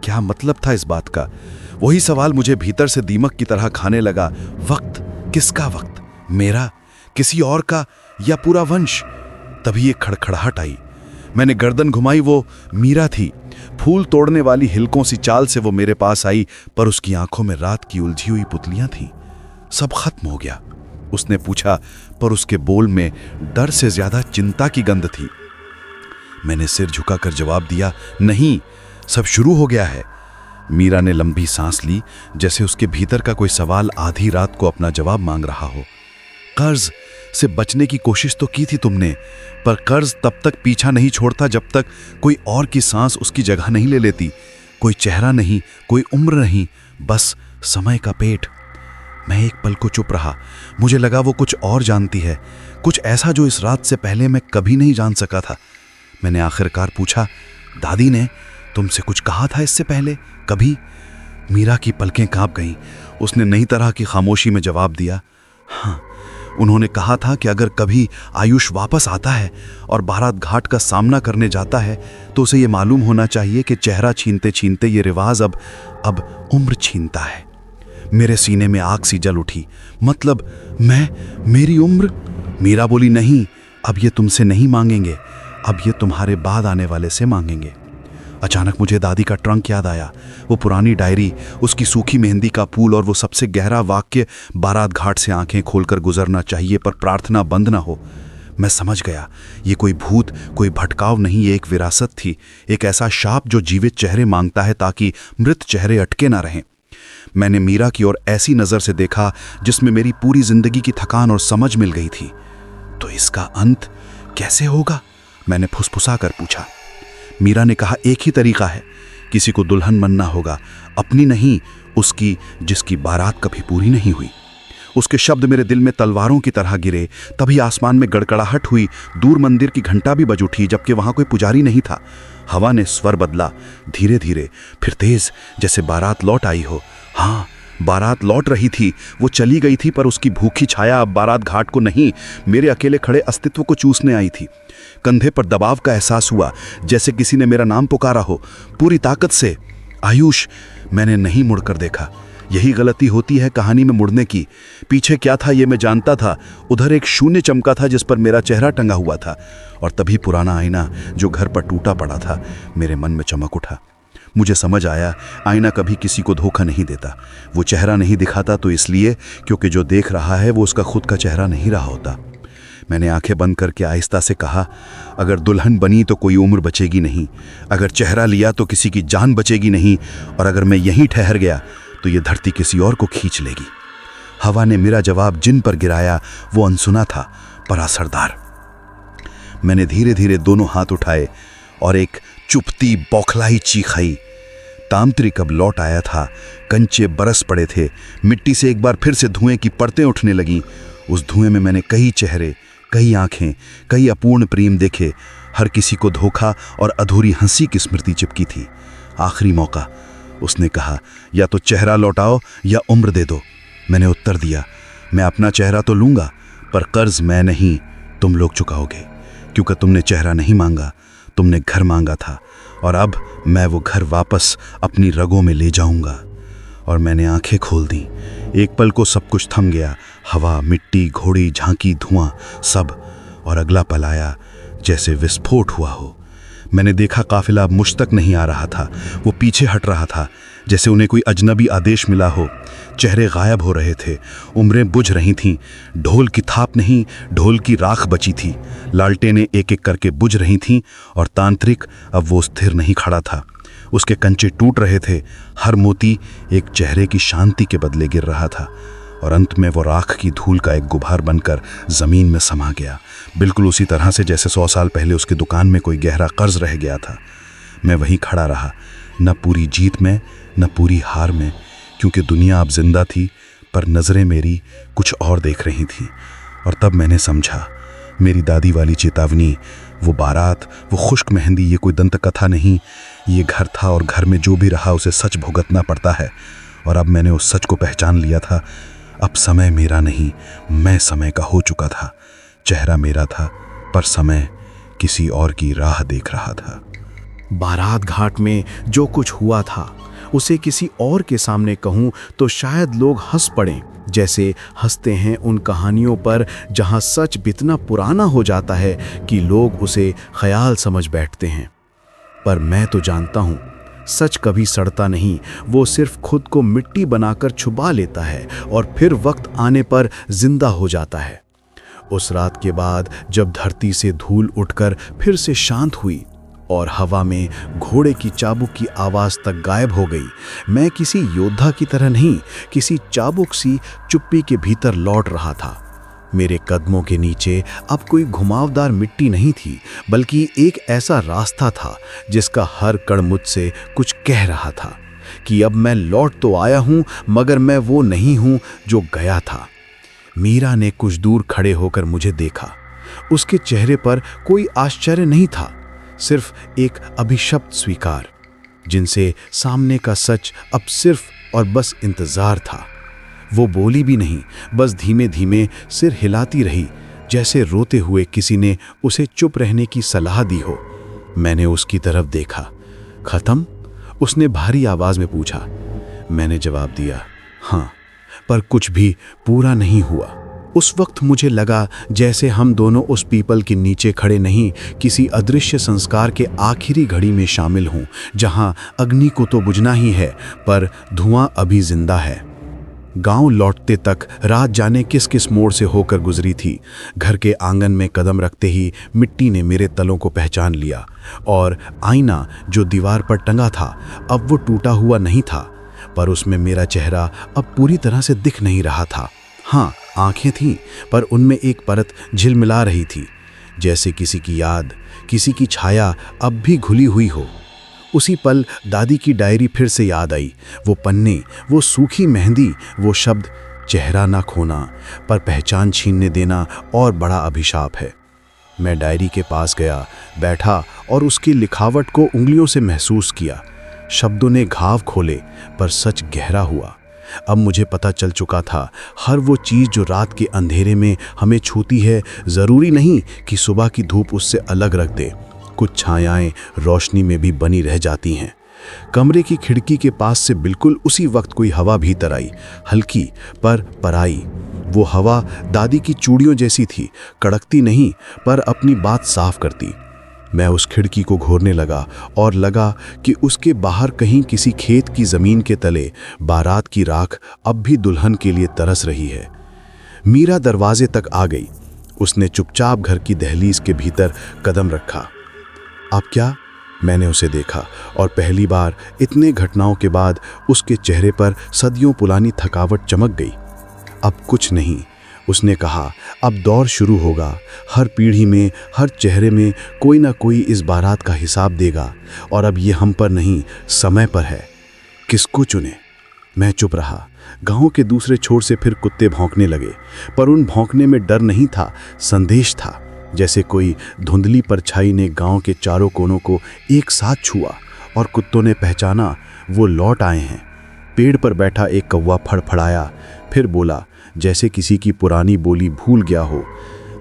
क्या मतलब था इस बात का? वही सवाल मुझे भीतर से दीमक की तरह खाने लगा। वक्त? किसका वक्त? मेरा? किसी और का? या पूरा वंश? तभी एक खड़खड़ाहट आई। मैंने गर्दन घुमाई, वो मीरा थी। फूल तोड़ने वाली हिलकों सी चाल से वो मेरे पास आई, पर उसकी आंखों में रात की उलझी हुई पुतलियां थीं। सब खत्म हो गया, उसने पूछा, पर उसके बोल में डर से ज्यादा चिंता की गंध थी। मैंने सिर झुकाकर जवाब दिया, नहीं, सब शुरू हो गया है। मीरा ने लंबी सांस ली, जैसे उसके भीतर का कोई सवाल आधी रात को अपना जवाब मांग रहा हो। कर्ज से बचने की कोशिश तो की थी तुमने, पर कर्ज तब तक पीछा नहीं छोड़ता जब तक कोई और की सांस उसकी जगह नहीं ले लेती। कोई चेहरा नहीं, कोई उम्र नहीं, बस समय का पेट। मैं एक पल को चुप रहा। मुझे लगा वो कुछ और जानती है, कुछ ऐसा जो इस रात से पहले मैं कभी नहीं जान सका था। मैंने आखिरकार पूछा, दादी ने तुमसे कुछ कहा था इससे पहले कभी? मीरा की पलकें कांप गईं। उसने नई तरह की खामोशी में जवाब दिया, हाँ, उन्होंने कहा था कि अगर कभी आयुष वापस आता है और बारात घाट का सामना करने जाता है तो उसे ये मालूम होना चाहिए कि चेहरा छीनते छीनते ये रिवाज अब उम्र छीनता है। मेरे सीने में आग सी जल उठी। मतलब मेरी उम्र? मीरा बोली, नहीं, अब ये तुमसे नहीं मांगेंगे। अब ये तुम्हारे बाद आने वाले से मांगेंगे। अचानक मुझे दादी का ट्रंक याद आया, वो पुरानी डायरी, उसकी सूखी मेहंदी का फूल और वो सबसे गहरा वाक्य, बारात घाट से आंखें खोलकर गुजरना चाहिए पर प्रार्थना बंद ना हो। मैं समझ गया, ये कोई भूत, कोई भटकाव नहीं, ये एक विरासत थी, एक ऐसा शाप जो जीवित चेहरे मांगता है ताकि मृत चेहरे अटके ना रहें। मैंने मीरा की ओर ऐसी नज़र से देखा जिसमें मेरी पूरी जिंदगी की थकान और समझ मिल गई थी। तो इसका अंत कैसे होगा? मैंने फुसफुसा कर पूछा। मीरा ने कहा, एक ही तरीका है, किसी को दुल्हन बनना होगा, अपनी नहीं, उसकी जिसकी बारात कभी पूरी नहीं हुई। उसके शब्द मेरे दिल में तलवारों की तरह गिरे। तभी आसमान में गड़गड़ाहट हुई, दूर मंदिर की घंटा भी बज उठी, जबकि वहां कोई पुजारी नहीं था। हवा ने स्वर बदला, धीरे धीरे, फिर तेज, जैसे बारात लौट आई हो। हाँ, बारात लौट रही थी, वो चली गई थी, पर उसकी भूखी छाया अब बारात घाट को नहीं, मेरे अकेले खड़े अस्तित्व को चूसने आई थी। कंधे पर दबाव का एहसास हुआ, जैसे किसी ने मेरा नाम पुकारा हो, पूरी ताकत से। आयुष। मैंने नहीं मुड़कर देखा। यही गलती होती है कहानी में मुड़ने की। पीछे क्या था ये मैं जानता था। उधर एक शून्य चमका था जिस पर मेरा चेहरा टंगा हुआ था, और तभी पुराना आईना जो घर पर टूटा पड़ा था, मेरे मन में चमक उठा। मुझे समझ आया, आईना कभी किसी को धोखा नहीं देता। वो चेहरा नहीं दिखाता तो इसलिए क्योंकि जो देख रहा है वो उसका खुद का चेहरा नहीं रहा होता। मैंने आंखें बंद करके आहिस्ता से कहा, अगर दुल्हन बनी तो कोई उम्र बचेगी नहीं, अगर चेहरा लिया तो किसी की जान बचेगी नहीं, और अगर मैं यहीं ठहर गया तो ये धरती किसी और को खींच लेगी। हवा ने मेरा जवाब जिन पर गिराया वो अनसुना था पर असरदार। मैंने धीरे धीरे दोनों हाथ उठाए और एक चुपती बौखलाई चीख आई। तांत्रिक अब लौट आया था। कंचे बरस पड़े थे, मिट्टी से एक बार फिर से धुएं की परतें उठने लगीं। उस धुएं में मैंने कई चेहरे, कई आंखें, कई अपूर्ण प्रेम देखे। हर किसी को धोखा और अधूरी हंसी की स्मृति चिपकी थी। आखिरी मौका, उसने कहा, या तो चेहरा लौटाओ या उम्र दे दो। मैंने उत्तर दिया, मैं अपना चेहरा तो लूंगा, पर कर्ज मैं नहीं, तुम लोग चुकाओगे, क्योंकि तुमने चेहरा नहीं मांगा, तुमने घर मांगा था, और अब मैं वो घर वापस अपनी रगों में ले जाऊंगा। और मैंने आंखें खोल दी। एक पल को सब कुछ थम गया, हवा, मिट्टी, घोड़ी, झांकी, धुआं, सब। और अगला पल आया जैसे विस्फोट हुआ हो। मैंने देखा काफिला अब मुझ तक नहीं आ रहा था, वो पीछे हट रहा था, जैसे उन्हें कोई अजनबी आदेश मिला हो। चेहरे गायब हो रहे थे, उम्रें बुझ रही थीं। ढोल की थाप नहीं, ढोल की राख बची थी। लालटेनें एक एक करके बुझ रही थीं, और तांत्रिक अब वो स्थिर नहीं खड़ा था। उसके कंचे टूट रहे थे, हर मोती एक चेहरे की शांति के बदले गिर रहा था, और अंत में वो राख की धूल का एक गुबार बनकर जमीन में समा गया, बिल्कुल उसी तरह से जैसे 100 साल पहले उसकी दुकान में कोई गहरा कर्ज रह गया था। मैं वहीं खड़ा रहा, न पूरी जीत में, न पूरी हार में, क्योंकि दुनिया अब जिंदा थी, पर नज़रें मेरी कुछ और देख रही थीं। और तब मैंने समझा, मेरी दादी वाली चेतावनी, वो बारात, वो खुश्क मेहंदी, ये कोई दंत कथा नहीं, ये घर था, और घर में जो भी रहा उसे सच भुगतना पड़ता है। और अब मैंने उस सच को पहचान लिया था। अब समय मेरा नहीं, मैं समय का हो चुका था। चेहरा मेरा था, पर समय किसी और की राह देख रहा था। बारात घाट में जो कुछ हुआ था उसे किसी और के सामने कहूं तो शायद लोग हंस पड़ें, जैसे हंसते हैं उन कहानियों पर जहां सच इतना पुराना हो जाता है कि लोग उसे ख्याल समझ बैठते हैं। पर मैं तो जानता हूं, सच कभी सड़ता नहीं, वो सिर्फ खुद को मिट्टी बनाकर छुपा लेता है और फिर वक्त आने पर जिंदा हो जाता है। उस रात के बाद जब धरती से धूल उठकर फिर से शांत हुई और हवा में घोड़े की चाबुक की आवाज तक गायब हो गई, मैं किसी योद्धा की तरह नहीं, किसी चाबुक सी चुप्पी के भीतर लौट रहा था। मेरे कदमों के नीचे अब कोई घुमावदार मिट्टी नहीं थी, बल्कि एक ऐसा रास्ता था जिसका हर कण मुझसे कुछ कह रहा था कि अब मैं लौट तो आया हूं, मगर मैं वो नहीं हूं जो गया था। मीरा ने कुछ दूर खड़े होकर मुझे देखा। उसके चेहरे पर कोई आश्चर्य नहीं था, सिर्फ एक अभिशप्त स्वीकार, जिनसे सामने का सच अब सिर्फ और बस इंतजार था। वो बोली भी नहीं, बस धीमे धीमे सिर हिलाती रही, जैसे रोते हुए किसी ने उसे चुप रहने की सलाह दी हो। मैंने उसकी तरफ देखा। खत्म? उसने भारी आवाज में पूछा। मैंने जवाब दिया, हाँ, पर कुछ भी पूरा नहीं हुआ। उस वक्त मुझे लगा जैसे हम दोनों उस पीपल के नीचे खड़े नहीं, किसी अदृश्य संस्कार के आखिरी घड़ी में शामिल हों, जहां अग्नि को तो बुझना ही है पर धुआं अभी जिंदा है। गांव लौटते तक रात जाने किस किस मोड़ से होकर गुजरी थी। घर के आंगन में कदम रखते ही मिट्टी ने मेरे तलों को पहचान लिया, और आईना जो दीवार पर टंगा था अब वो टूटा हुआ नहीं था, पर उसमें मेरा चेहरा अब पूरी तरह से दिख नहीं रहा था। हाँ, आंखें थीं, पर उनमें एक परत झिलमिला रही थी, जैसे किसी की याद, किसी की छाया अब भी घुली हुई हो। उसी पल दादी की डायरी फिर से याद आई। वो पन्ने, वो सूखी मेहंदी, वो शब्द, चेहरा ना खोना पर पहचान छीनने देना और बड़ा अभिशाप है। मैं डायरी के पास गया, बैठा और उसकी लिखावट को उंगलियों से महसूस किया। शब्दों ने घाव खोले, पर सच गहरा हुआ। अब मुझे पता चल चुका था, हर वो चीज़ जो रात के अंधेरे में हमें छूती है, ज़रूरी नहीं कि सुबह की धूप उससे अलग रख दे। कुछ छायाएं रोशनी में भी बनी रह जाती हैं। कमरे की खिड़की के पास से बिल्कुल उसी वक्त कोई हवा भीतर आई, हल्की पर पराई। वो हवा दादी की चूड़ियों जैसी थी, कड़कती नहीं पर अपनी बात साफ करती। मैं उस खिड़की को घूरने लगा और लगा कि उसके बाहर कहीं किसी खेत की ज़मीन के तले बारात की राख अब भी दुल्हन के लिए तरस रही है। मीरा दरवाजे तक आ गई। उसने चुपचाप घर की दहलीज के भीतर कदम रखा। अब क्या? मैंने उसे देखा और पहली बार इतने घटनाओं के बाद उसके चेहरे पर सदियों पुरानी थकावट चमक गई। अब कुछ नहीं, उसने कहा, अब दौर शुरू होगा। हर पीढ़ी में, हर चेहरे में कोई ना कोई इस बारात का हिसाब देगा, और अब ये हम पर नहीं, समय पर है। किसको चुने? मैं चुप रहा। गांव के दूसरे छोर से फिर कुत्ते भौंकने लगे, पर उन भौंकने में डर नहीं था, संदेश था। जैसे कोई धुंधली परछाई ने गांव के चारों कोनों को एक साथ छुआ और कुत्तों ने पहचाना वो लौट आए हैं। पेड़ पर बैठा एक कौवा फड़फड़ाया, फिर बोला जैसे किसी की पुरानी बोली भूल गया हो।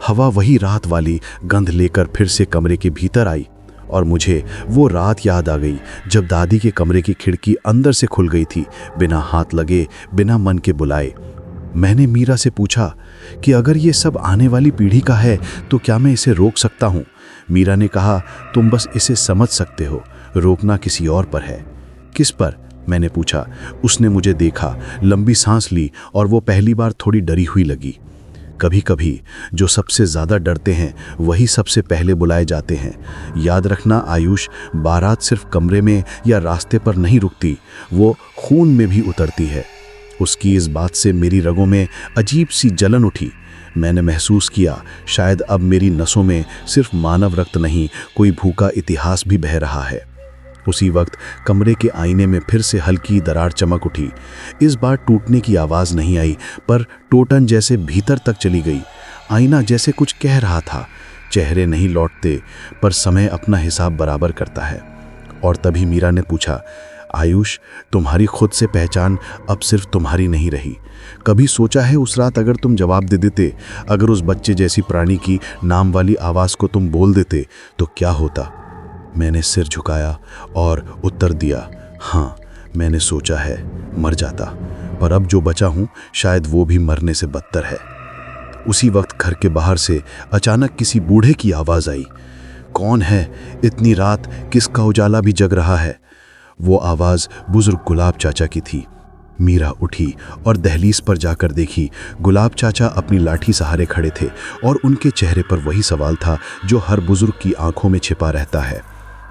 हवा वही रात वाली गंध लेकर फिर से कमरे के भीतर आई, और मुझे वो रात याद आ गई जब दादी के कमरे की खिड़की अंदर से खुल गई थी, बिना हाथ लगे, बिना मन के बुलाए। मैंने मीरा से पूछा कि अगर ये सब आने वाली पीढ़ी का है तो क्या मैं इसे रोक सकता हूँ? मीरा ने कहा, तुम बस इसे समझ सकते हो, रोकना किसी और पर है। किस पर? मैंने पूछा। उसने मुझे देखा, लंबी सांस ली, और वो पहली बार थोड़ी डरी हुई लगी। कभी कभी जो सबसे ज़्यादा डरते हैं वही सबसे पहले बुलाए जाते हैं। याद रखना आयुष, बारात सिर्फ कमरे में या रास्ते पर नहीं रुकती, वो खून में भी उतरती है। उसकी इस बात से मेरी रगों में अजीब सी जलन उठी। मैंने महसूस किया शायद अब मेरी नसों में सिर्फ मानव रक्त नहीं, कोई भूखा इतिहास भी बह रहा है। उसी वक्त कमरे के आईने में फिर से हल्की दरार चमक उठी। इस बार टूटने की आवाज़ नहीं आई, पर टोटन जैसे भीतर तक चली गई। आईना जैसे कुछ कह रहा था, चेहरे नहीं लौटते, पर समय अपना हिसाब बराबर करता है। और तभी मीरा ने पूछा, आयुष, तुम्हारी खुद से पहचान अब सिर्फ तुम्हारी नहीं रही। कभी सोचा है उस रात अगर तुम जवाब दे देते, अगर उस बच्चे जैसी प्राणी की नाम वाली आवाज़ को तुम बोल देते तो क्या होता? मैंने सिर झुकाया और उत्तर दिया, हाँ, मैंने सोचा है, मर जाता, पर अब जो बचा हूँ शायद वो भी मरने से बदतर है। उसी वक्त घर के बाहर से अचानक किसी बूढ़े की आवाज़ आई। कौन है? इतनी रात किसका उजाला भी जग रहा है? वो आवाज़ बुजुर्ग गुलाब चाचा की थी। मीरा उठी और दहलीज पर जाकर देखी। गुलाब चाचा अपनी लाठी सहारे खड़े थे, और उनके चेहरे पर वही सवाल था जो हर बुजुर्ग की आंखों में छिपा रहता है।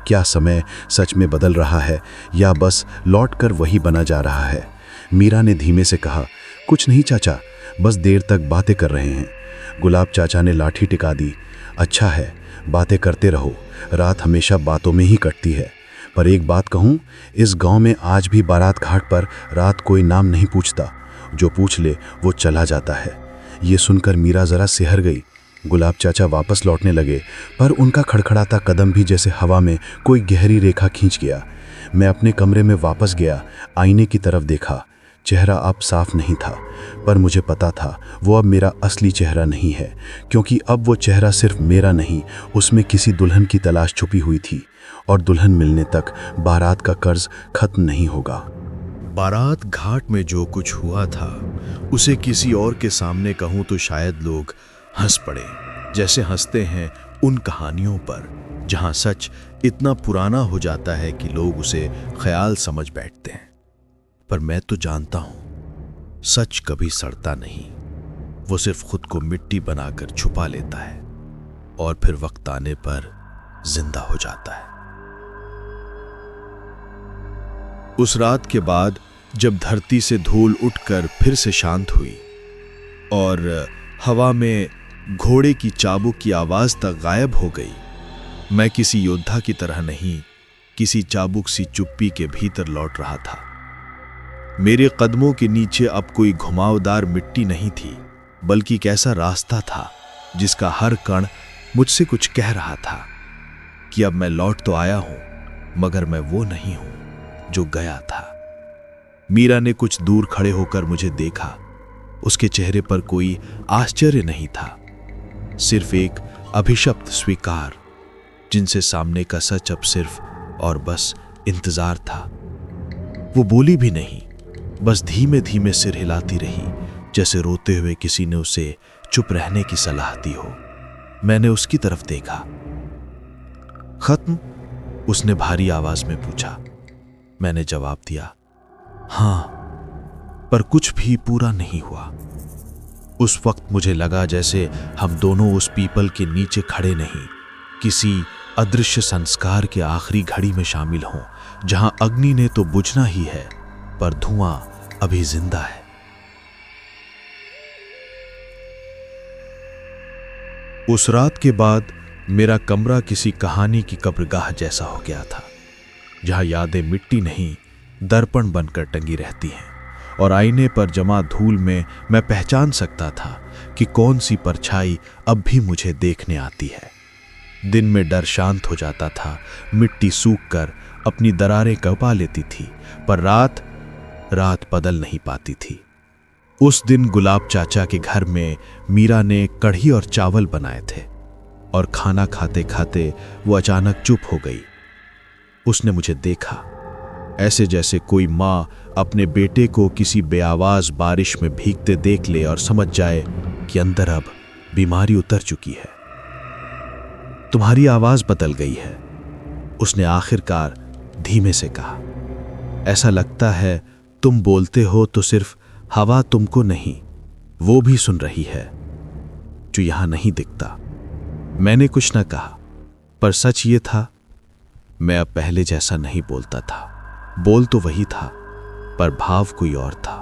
क्या समय सच में बदल रहा है या बस लौटकर वही बना जा रहा है? मीरा ने धीमे से कहा, कुछ नहीं चाचा, बस देर तक बातें कर रहे हैं। गुलाब चाचा ने लाठी टिका दी। अच्छा है, बातें करते रहो, रात हमेशा बातों में ही कटती है। पर एक बात कहूँ, इस गांव में आज भी बारात घाट पर रात कोई नाम नहीं पूछता, जो पूछ ले वो चला जाता है। ये सुनकर मीरा ज़रा सिहर गई। गुलाब चाचा वापस लौटने लगे, पर उनका खड़खड़ाता कदम भी जैसे हवा में कोई गहरी रेखा खींच गया। मैं अपने कमरे में वापस गया, आईने की तरफ देखा। चेहरा अब साफ नहीं था, पर मुझे पता था वो अब मेरा असली चेहरा नहीं है, क्योंकि अब वो चेहरा सिर्फ मेरा नहीं, उसमें किसी दुल्हन की तलाश छुपी हुई थी, और दुल्हन मिलने तक बारात का कर्ज खत्म नहीं होगा। बारात घाट में जो कुछ हुआ था उसे किसी और के सामने कहूं तो शायद लोग हंस पड़े, जैसे हंसते हैं उन कहानियों पर जहां सच इतना पुराना हो जाता है कि लोग उसे ख्याल समझ बैठते हैं। पर मैं तो जानता हूं सच कभी सड़ता नहीं, वो सिर्फ खुद को मिट्टी बनाकर छुपा लेता है और फिर वक्त आने पर जिंदा हो जाता है। उस रात के बाद जब धरती से धूल उठकर फिर से शांत हुई और हवा में घोड़े की चाबुक की आवाज तक गायब हो गई, मैं किसी योद्धा की तरह नहीं, किसी चाबुक सी चुप्पी के भीतर लौट रहा था। मेरे कदमों के नीचे अब कोई घुमावदार मिट्टी नहीं थी, बल्कि एक ऐसा रास्ता था जिसका हर कण मुझसे कुछ कह रहा था कि अब मैं लौट तो आया हूं, मगर मैं वो नहीं हूं जो गया था। मीरा ने कुछ दूर खड़े होकर मुझे देखा। उसके चेहरे पर कोई आश्चर्य नहीं था, सिर्फ एक अभिशप्त स्वीकार, जिनसे सामने का सच अब सिर्फ और बस इंतजार था। वो बोली भी नहीं, बस धीमे धीमे सिर हिलाती रही, जैसे रोते हुए किसी ने उसे चुप रहने की सलाह दी हो। मैंने उसकी तरफ देखा। खत्म? उसने भारी आवाज में पूछा। मैंने जवाब दिया, हां, पर कुछ भी पूरा नहीं हुआ। उस वक्त मुझे लगा जैसे हम दोनों उस पीपल के नीचे खड़े नहीं, किसी अदृश्य संस्कार के आखिरी घड़ी में शामिल हों, जहां अग्नि ने तो बुझना ही है, पर धुआं अभी जिंदा है। उस रात के बाद मेरा कमरा किसी कहानी की कब्रगाह जैसा हो गया था, जहां यादें मिट्टी नहीं दर्पण बनकर टंगी रहती हैं, और आईने पर जमा धूल में मैं पहचान सकता था कि कौन सी परछाई अब भी मुझे देखने आती है। दिन में डर शांत हो जाता था, मिट्टी सूखकर अपनी दरारें कपा लेती थी, पर रात बदल नहीं पाती थी। उस दिन गुलाब चाचा के घर में मीरा ने कढ़ी और चावल बनाए थे, और खाना खाते खाते वो अचानक चुप हो गई। उसने मुझे देखा, ऐसे जैसे कोई माँ अपने बेटे को किसी बेआवाज बारिश में भीगते देख ले और समझ जाए कि अंदर अब बीमारी उतर चुकी है। तुम्हारी आवाज बदल गई है, उसने आखिरकार धीमे से कहा। ऐसा लगता है तुम बोलते हो तो सिर्फ हवा तुमको नहीं, वो भी सुन रही है, जो यहां नहीं दिखता। मैंने कुछ न कहा, पर सच ये था, मैं अब पहले जैसा नहीं बोलता था। बोल तो वही था, पर भाव कोई और था।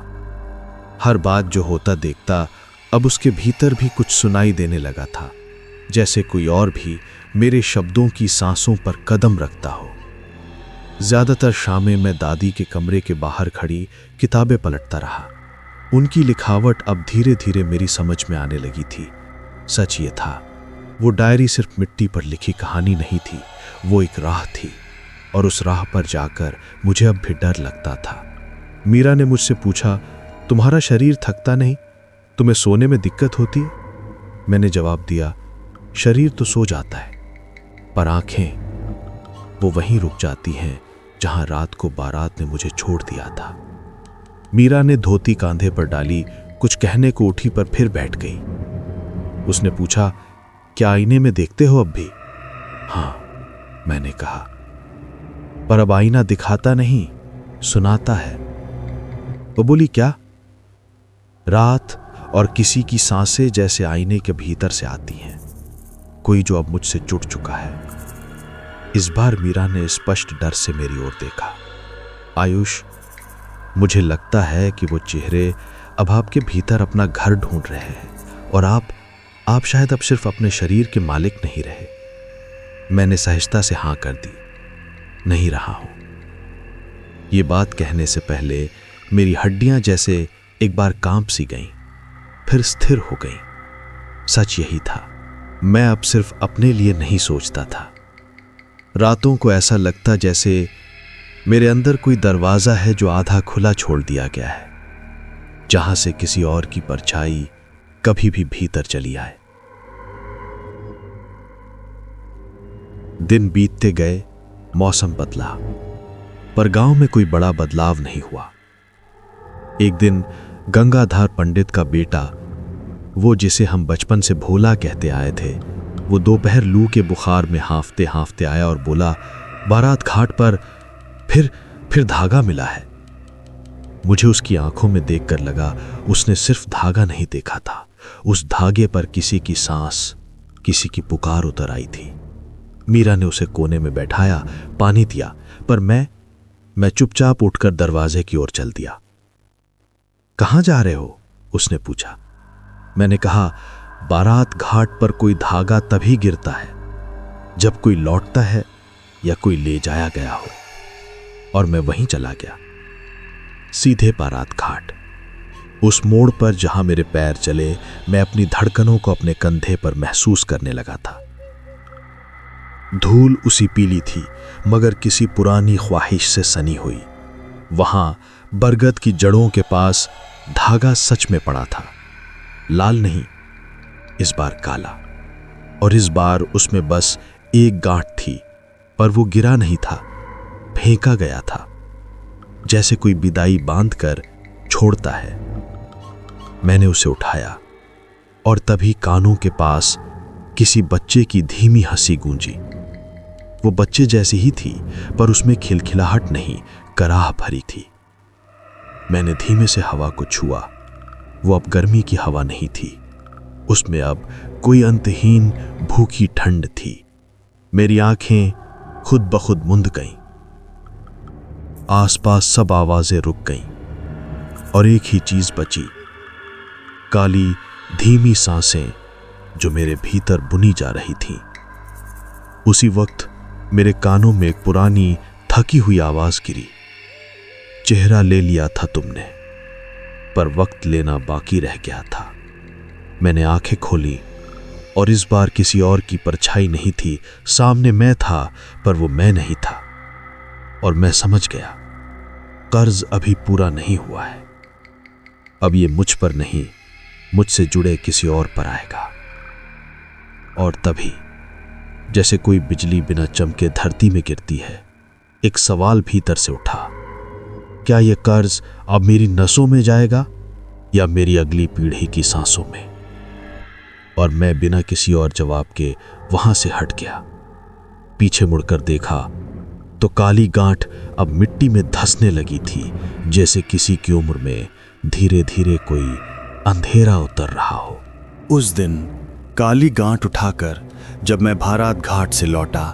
हर बात जो होता देखता, अब उसके भीतर भी कुछ सुनाई देने लगा था, जैसे कोई और भी मेरे शब्दों की सांसों पर कदम रखता हो। ज्यादातर शामें मैं दादी के कमरे के बाहर खड़ी किताबें पलटता रहा। उनकी लिखावट अब धीरे धीरे मेरी समझ में आने लगी थी। सच ये था, वो डायरी सिर्फ मिट्टी पर लिखी कहानी नहीं थी, वो एक राह थी, और उस राह पर जाकर मुझे अब भी डर लगता था। मीरा ने मुझसे पूछा, तुम्हारा शरीर थकता नहीं? तुम्हें सोने में दिक्कत होती है? मैंने जवाब दिया, शरीर तो सो जाता है, पर आंखें वो वहीं रुक जाती हैं जहां रात को बारात ने मुझे छोड़ दिया था। मीरा ने धोती कांधे पर डाली, कुछ कहने को उठी पर फिर बैठ गई। उसने पूछा, क्या आईने में देखते हो अब भी? हां, मैंने कहा, पर अब आईना दिखाता नहीं, सुनाता है। वो बोली, क्या? रात और किसी की सांसें जैसे आईने के भीतर से आती हैं, कोई जो अब मुझसे जुड़ चुका है। इस बार मीरा ने स्पष्ट डर से मेरी ओर देखा। आयुष, मुझे लगता है कि वो चेहरे अब आपके भीतर अपना घर ढूंढ रहे हैं, और आप शायद अब सिर्फ अपने शरीर के मालिक नहीं रहे। मैंने सहजता से हां कर दी, नहीं रहा हूं। ये बात कहने से पहले मेरी हड्डियां जैसे एक बार कांप सी गईं, फिर स्थिर हो गईं। सच यही था, मैं अब सिर्फ अपने लिए नहीं सोचता था। रातों को ऐसा लगता जैसे मेरे अंदर कोई दरवाजा है जो आधा खुला छोड़ दिया गया है, जहां से किसी और की परछाई कभी भी भीतर चली आए। दिन बीतते गए, मौसम बदला, पर गांव में कोई बड़ा बदलाव नहीं हुआ। एक दिन गंगाधर पंडित का बेटा, वो जिसे हम बचपन से भोला कहते आए थे, वो दोपहर लू के बुखार में हांफते हांफते आया और बोला, बारात घाट पर फिर धागा मिला है। मुझे उसकी आंखों में देखकर लगा उसने सिर्फ धागा नहीं देखा था, उस धागे पर किसी की सांस, किसी की पुकार उतर आई थी। मीरा ने उसे कोने में बैठाया, पानी दिया, पर मैं चुपचाप उठकर दरवाजे की ओर चल दिया। कहां जा रहे हो? उसने पूछा। मैंने कहा, बारात घाट पर कोई धागा तभी गिरता है जब कोई लौटता है या कोई ले जाया गया हो। और मैं वहीं चला गया, सीधे बारात घाट। उस मोड़ पर जहां मेरे पैर चले, मैं अपनी धड़कनों को अपने कंधे पर महसूस करने लगा था। धूल उसी पीली थी, मगर किसी पुरानी ख्वाहिश से सनी हुई। वहां बरगद की जड़ों के पास धागा सच में पड़ा था, लाल नहीं, इस बार काला। और इस बार उसमें बस एक गांठ थी, पर वो गिरा नहीं था, फेंका गया था, जैसे कोई बिदाई बांधकर छोड़ता है। मैंने उसे उठाया और तभी कानों के पास किसी बच्चे की धीमी हंसी गूंजी। वो बच्चे जैसी ही थी, पर उसमें खिलखिलाहट नहीं, कराह भरी थी। मैंने धीमे से हवा को छुआ। वो अब गर्मी की हवा नहीं थी, उसमें अब कोई अंतहीन भूखी ठंड थी। मेरी आंखें खुद ब खुद मुंद गईं। आसपास सब आवाजें रुक गईं और एक ही चीज बची, काली धीमी सांसें जो मेरे भीतर बुनी जा रही थीं। उसी वक्त मेरे कानों में एक पुरानी थकी हुई आवाज गिरी, चेहरा ले लिया था तुमने, पर वक्त लेना बाकी रह गया था। मैंने आंखें खोली और इस बार किसी और की परछाई नहीं थी, सामने मैं था, पर वो मैं नहीं था। और मैं समझ गया, कर्ज अभी पूरा नहीं हुआ है। अब ये मुझ पर नहीं, मुझसे जुड़े किसी और पर आएगा। और तभी जैसे कोई बिजली बिना चमके धरती में गिरती है, एक सवाल भीतर से उठा, क्या यह कर्ज अब मेरी नसों में जाएगा या मेरी अगली पीढ़ी की सांसों में? और मैं बिना किसी और जवाब के वहां से हट गया। पीछे मुड़कर देखा तो काली गांठ अब मिट्टी में धंसने लगी थी, जैसे किसी की उम्र में धीरे धीरे कोई अंधेरा उतर रहा हो। उस दिन काली गांठ उठाकर जब मैं बारात घाट से लौटा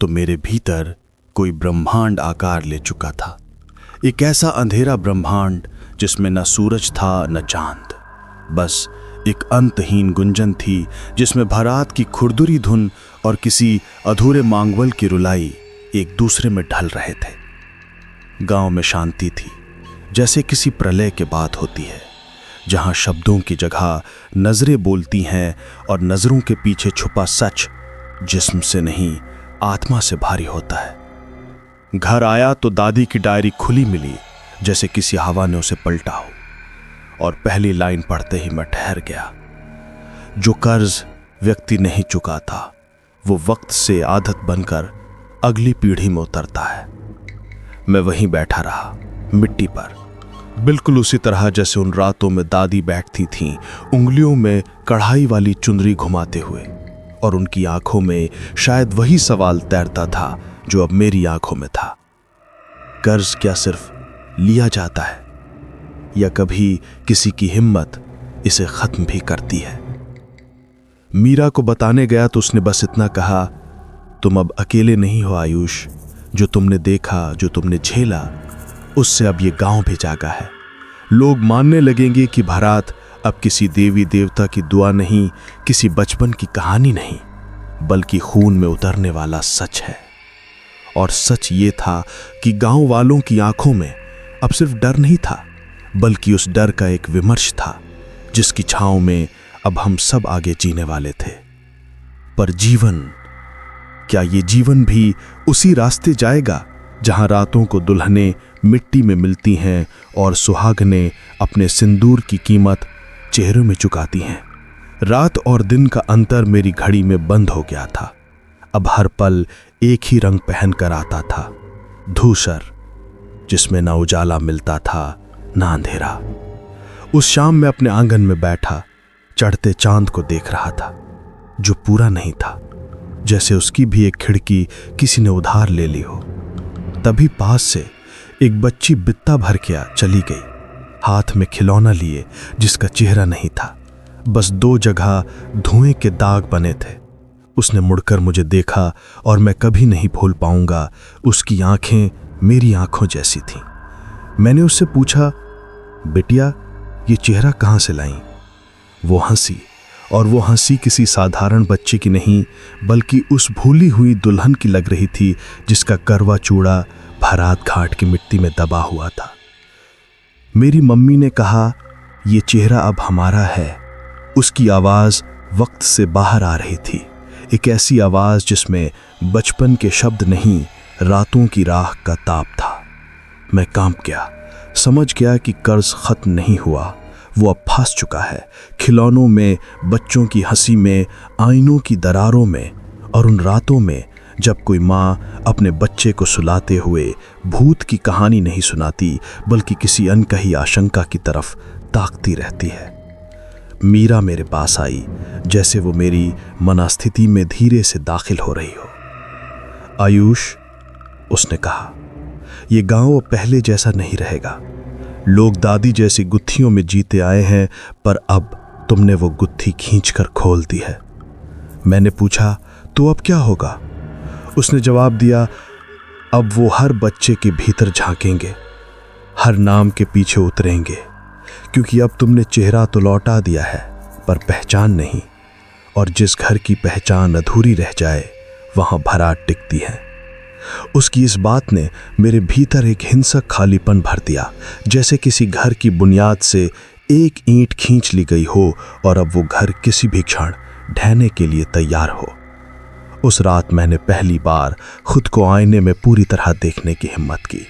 तो मेरे भीतर कोई ब्रह्मांड आकार ले चुका था। एक ऐसा अंधेरा ब्रह्मांड जिसमें न सूरज था न चांद, बस एक अंतहीन गुंजन थी जिसमें बारात की खुरदुरी धुन और किसी अधूरे मांगवल की रुलाई एक दूसरे में ढल रहे थे। गांव में शांति थी, जैसे किसी प्रलय के बाद होती है, जहां शब्दों की जगह नजरें बोलती हैं और नजरों के पीछे छुपा सच जिस्म से नहीं आत्मा से भारी होता है। घर आया तो दादी की डायरी खुली मिली, जैसे किसी हवा ने उसे पलटा हो, और पहली लाइन पढ़ते ही मैं ठहर गया। जो कर्ज व्यक्ति नहीं चुका था, वो वक्त से आदत बनकर अगली पीढ़ी में उतरता है। मैं वहीं बैठा रहा, मिट्टी पर, बिल्कुल उसी तरह जैसे उन रातों में दादी बैठती थीं, उंगलियों में कढ़ाई वाली चुनरी घुमाते हुए, और उनकी आंखों में शायद वही सवाल तैरता था जो अब मेरी आंखों में था। कर्ज क्या सिर्फ लिया जाता है, या कभी किसी की हिम्मत इसे खत्म भी करती है? मीरा को बताने गया तो उसने बस इतना कहा, तुम अब अकेले नहीं हो आयुष। जो तुमने देखा, जो तुमने झेला, उससे अब ये गांव भी जागा है। लोग मानने लगेंगे कि बारात अब किसी देवी देवता की दुआ नहीं, किसी बचपन की कहानी नहीं, बल्कि खून में उतरने वाला सच है। और सच ये था कि गांव वालों की आंखों में अब सिर्फ डर नहीं था, बल्कि उस डर का एक विमर्श था, जिसकी छांव में अब हम सब आगे जीने वाले थे। पर जीवन, क्या ये जीवन भी उसी रास्ते जाएगा जहां रातों को दुल्हनें मिट्टी में मिलती हैं और सुहागनें अपने सिंदूर की कीमत चेहरों में चुकाती हैं? रात और दिन का अंतर मेरी घड़ी में बंद हो गया था। अब हर पल एक ही रंग पहन कर आता था, धूसर, जिसमें न उजाला मिलता था ना अंधेरा। उस शाम मैं अपने आंगन में बैठा चढ़ते चांद को देख रहा था, जो पूरा नहीं था, जैसे उसकी भी एक खिड़की किसी ने उधार ले ली हो। तभी पास से एक बच्ची बित्ता भर के चली गई, हाथ में खिलौना लिए, जिसका चेहरा नहीं था, बस 2 जगह धुएं के दाग बने थे। उसने मुड़कर मुझे देखा और मैं कभी नहीं भूल पाऊंगा, उसकी आंखें मेरी आंखों जैसी थीं। मैंने उससे पूछा, बिटिया ये चेहरा कहाँ से लाई? वो हंसी, और वो हंसी किसी साधारण बच्चे की नहीं, बल्कि उस भूली हुई दुल्हन की लग रही थी, जिसका करवा चूड़ा भरात घाट की मिट्टी में दबा हुआ था। मेरी मम्मी ने कहा, ये चेहरा अब हमारा है। उसकी आवाज़ वक्त से बाहर आ रही थी, एक ऐसी आवाज़ जिसमें बचपन के शब्द नहीं, रातों की राह का ताप था। मैं कांप गया, समझ गया कि कर्ज खत्म नहीं हुआ, वो अब फंस चुका है, खिलौनों में, बच्चों की हंसी में, आईनों की दरारों में, और उन रातों में जब कोई माँ अपने बच्चे को सुलाते हुए भूत की कहानी नहीं सुनाती, बल्कि किसी अनकही आशंका की तरफ ताकती रहती है। मीरा मेरे पास आई, जैसे वो मेरी मनस्थिति में धीरे से दाखिल हो रही हो। आयुष, उसने कहा, ये गांव पहले जैसा नहीं रहेगा। लोग दादी जैसी गुत्थियों में जीते आए हैं, पर अब तुमने वो गुत्थी खींचकर खोल दी है। मैंने पूछा, तो अब क्या होगा? उसने जवाब दिया, अब वो हर बच्चे के भीतर झांकेंगे, हर नाम के पीछे उतरेंगे, क्योंकि अब तुमने चेहरा तो लौटा दिया है, पर पहचान नहीं, और जिस घर की पहचान अधूरी रह जाए वहां भराट टिकती है। उसकी इस बात ने मेरे भीतर एक हिंसक खालीपन भर दिया, जैसे किसी घर की बुनियाद से एक ईंट खींच ली गई हो और अब वो घर किसी भी क्षण ढहने के लिए तैयार हो। उस रात मैंने पहली बार खुद को आईने में पूरी तरह देखने की हिम्मत की।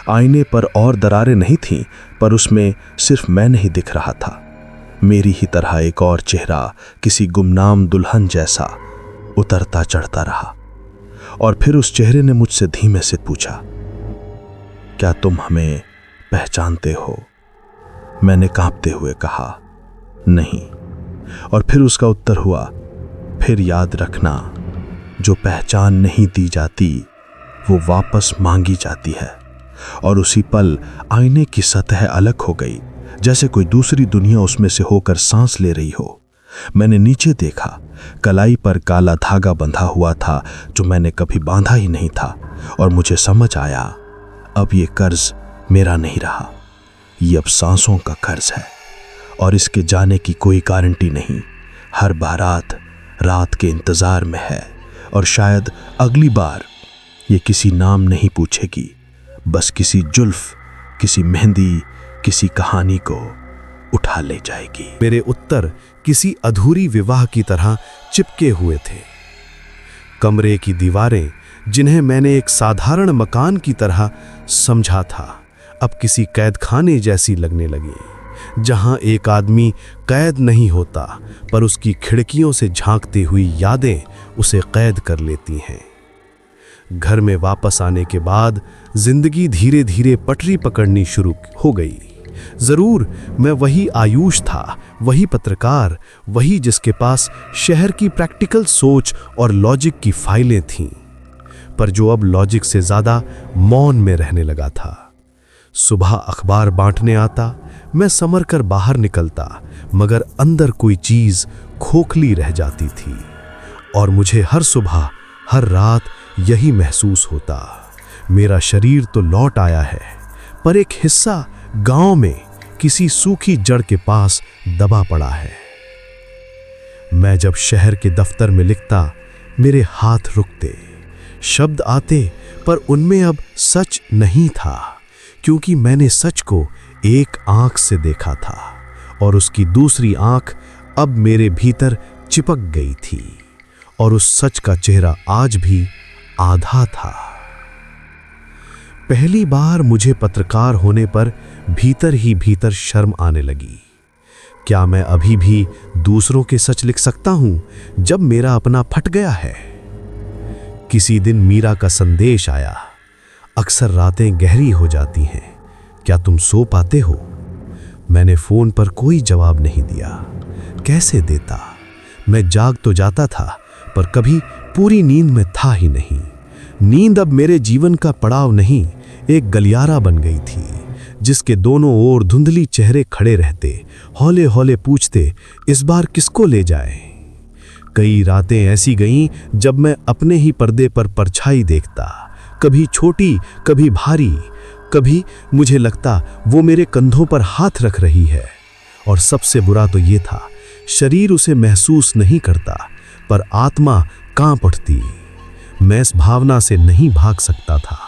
आईने पर और दरारें नहीं थीं, पर उसमें सिर्फ मैं नहीं दिख रहा था। मेरी ही तरह एक और चेहरा किसी गुमनाम दुल्हन जैसा उतरता चढ़ता रहा, और फिर उस चेहरे ने मुझसे धीमे से पूछा, क्या तुम हमें पहचानते हो? मैंने कांपते हुए कहा, नहीं। और फिर उसका उत्तर हुआ, फिर याद रखना, जो पहचान नहीं दी जाती वो वापस मांगी जाती है। और उसी पल आईने की सतह अलग हो गई, जैसे कोई दूसरी दुनिया उसमें से होकर सांस ले रही हो। मैंने नीचे देखा, कलाई पर काला धागा बंधा हुआ था, जो मैंने कभी बांधा ही नहीं था, और मुझे समझ आया, अब ये कर्ज मेरा नहीं रहा, ये अब सांसों का कर्ज है, और इसके जाने की कोई गारंटी नहीं। हर बारात रात के इंतजार में है, और शायद अगली बार ये किसी नाम नहीं पूछेगी, बस किसी जुल्फ, किसी मेहंदी, किसी कहानी को उठा ले जाएगी। मेरे उत्तर किसी अधूरी विवाह की तरह चिपके हुए थे। कमरे की दीवारें, जिन्हें मैंने एक साधारण मकान की तरह समझा था, अब किसी कैदखाने जैसी लगने लगी, जहां एक आदमी कैद नहीं होता, पर उसकी खिड़कियों से झांकती हुई यादें उसे कैद कर लेती हैं। घर में वापस आने के बाद जिंदगी धीरे धीरे पटरी पकड़नी शुरू हो गई। जरूर मैं वही आयुष था, वही पत्रकार, वही जिसके पास शहर की प्रैक्टिकल सोच और लॉजिक की फाइलें थीं, पर जो अब लॉजिक से ज्यादा मौन में रहने लगा था। सुबह अखबार बांटने आता, मैं समर कर बाहर निकलता, मगर अंदर कोई चीज खोखली रह जाती थी, और मुझे हर सुबह हर रात यही महसूस होता, मेरा शरीर तो लौट आया है, पर एक हिस्सा गांव में किसी सूखी जड़ के पास दबा पड़ा है। मैं जब शहर के दफ्तर में लिखता, मेरे हाथ रुकते, शब्द आते, पर उनमें अब सच नहीं था, क्योंकि मैंने सच को एक आंख से देखा था, और उसकी दूसरी आंख अब मेरे भीतर चिपक गई थी, और उस सच का चेहरा आज भी आधा था। पहली बार मुझे पत्रकार होने पर भीतर ही भीतर शर्म आने लगी। क्या मैं अभी भी दूसरों के सच लिख सकता हूं जब मेरा अपना फट गया है? किसी दिन मीरा का संदेश आया, अक्सर रातें गहरी हो जाती हैं, क्या तुम सो पाते हो? मैंने फोन पर कोई जवाब नहीं दिया। कैसे देता? मैं जाग तो जाता था, पर कभी पूरी नींद में था ही नहीं। नींद अब मेरे जीवन का पड़ाव नहीं, एक गलियारा बन गई थी, जिसके दोनों ओर धुंधली चेहरे खड़े रहते, हौले हौले पूछते, इस बार किसको ले जाए। कई रातें ऐसी गईं जब मैं अपने ही पर्दे पर परछाई देखता, कभी छोटी, कभी भारी। कभी मुझे लगता वो मेरे कंधों पर हाथ रख रही है। और सबसे बुरा तो ये था, शरीर उसे महसूस नहीं करता, पर आत्मा कांप उठती। मैं इस भावना से नहीं भाग सकता था,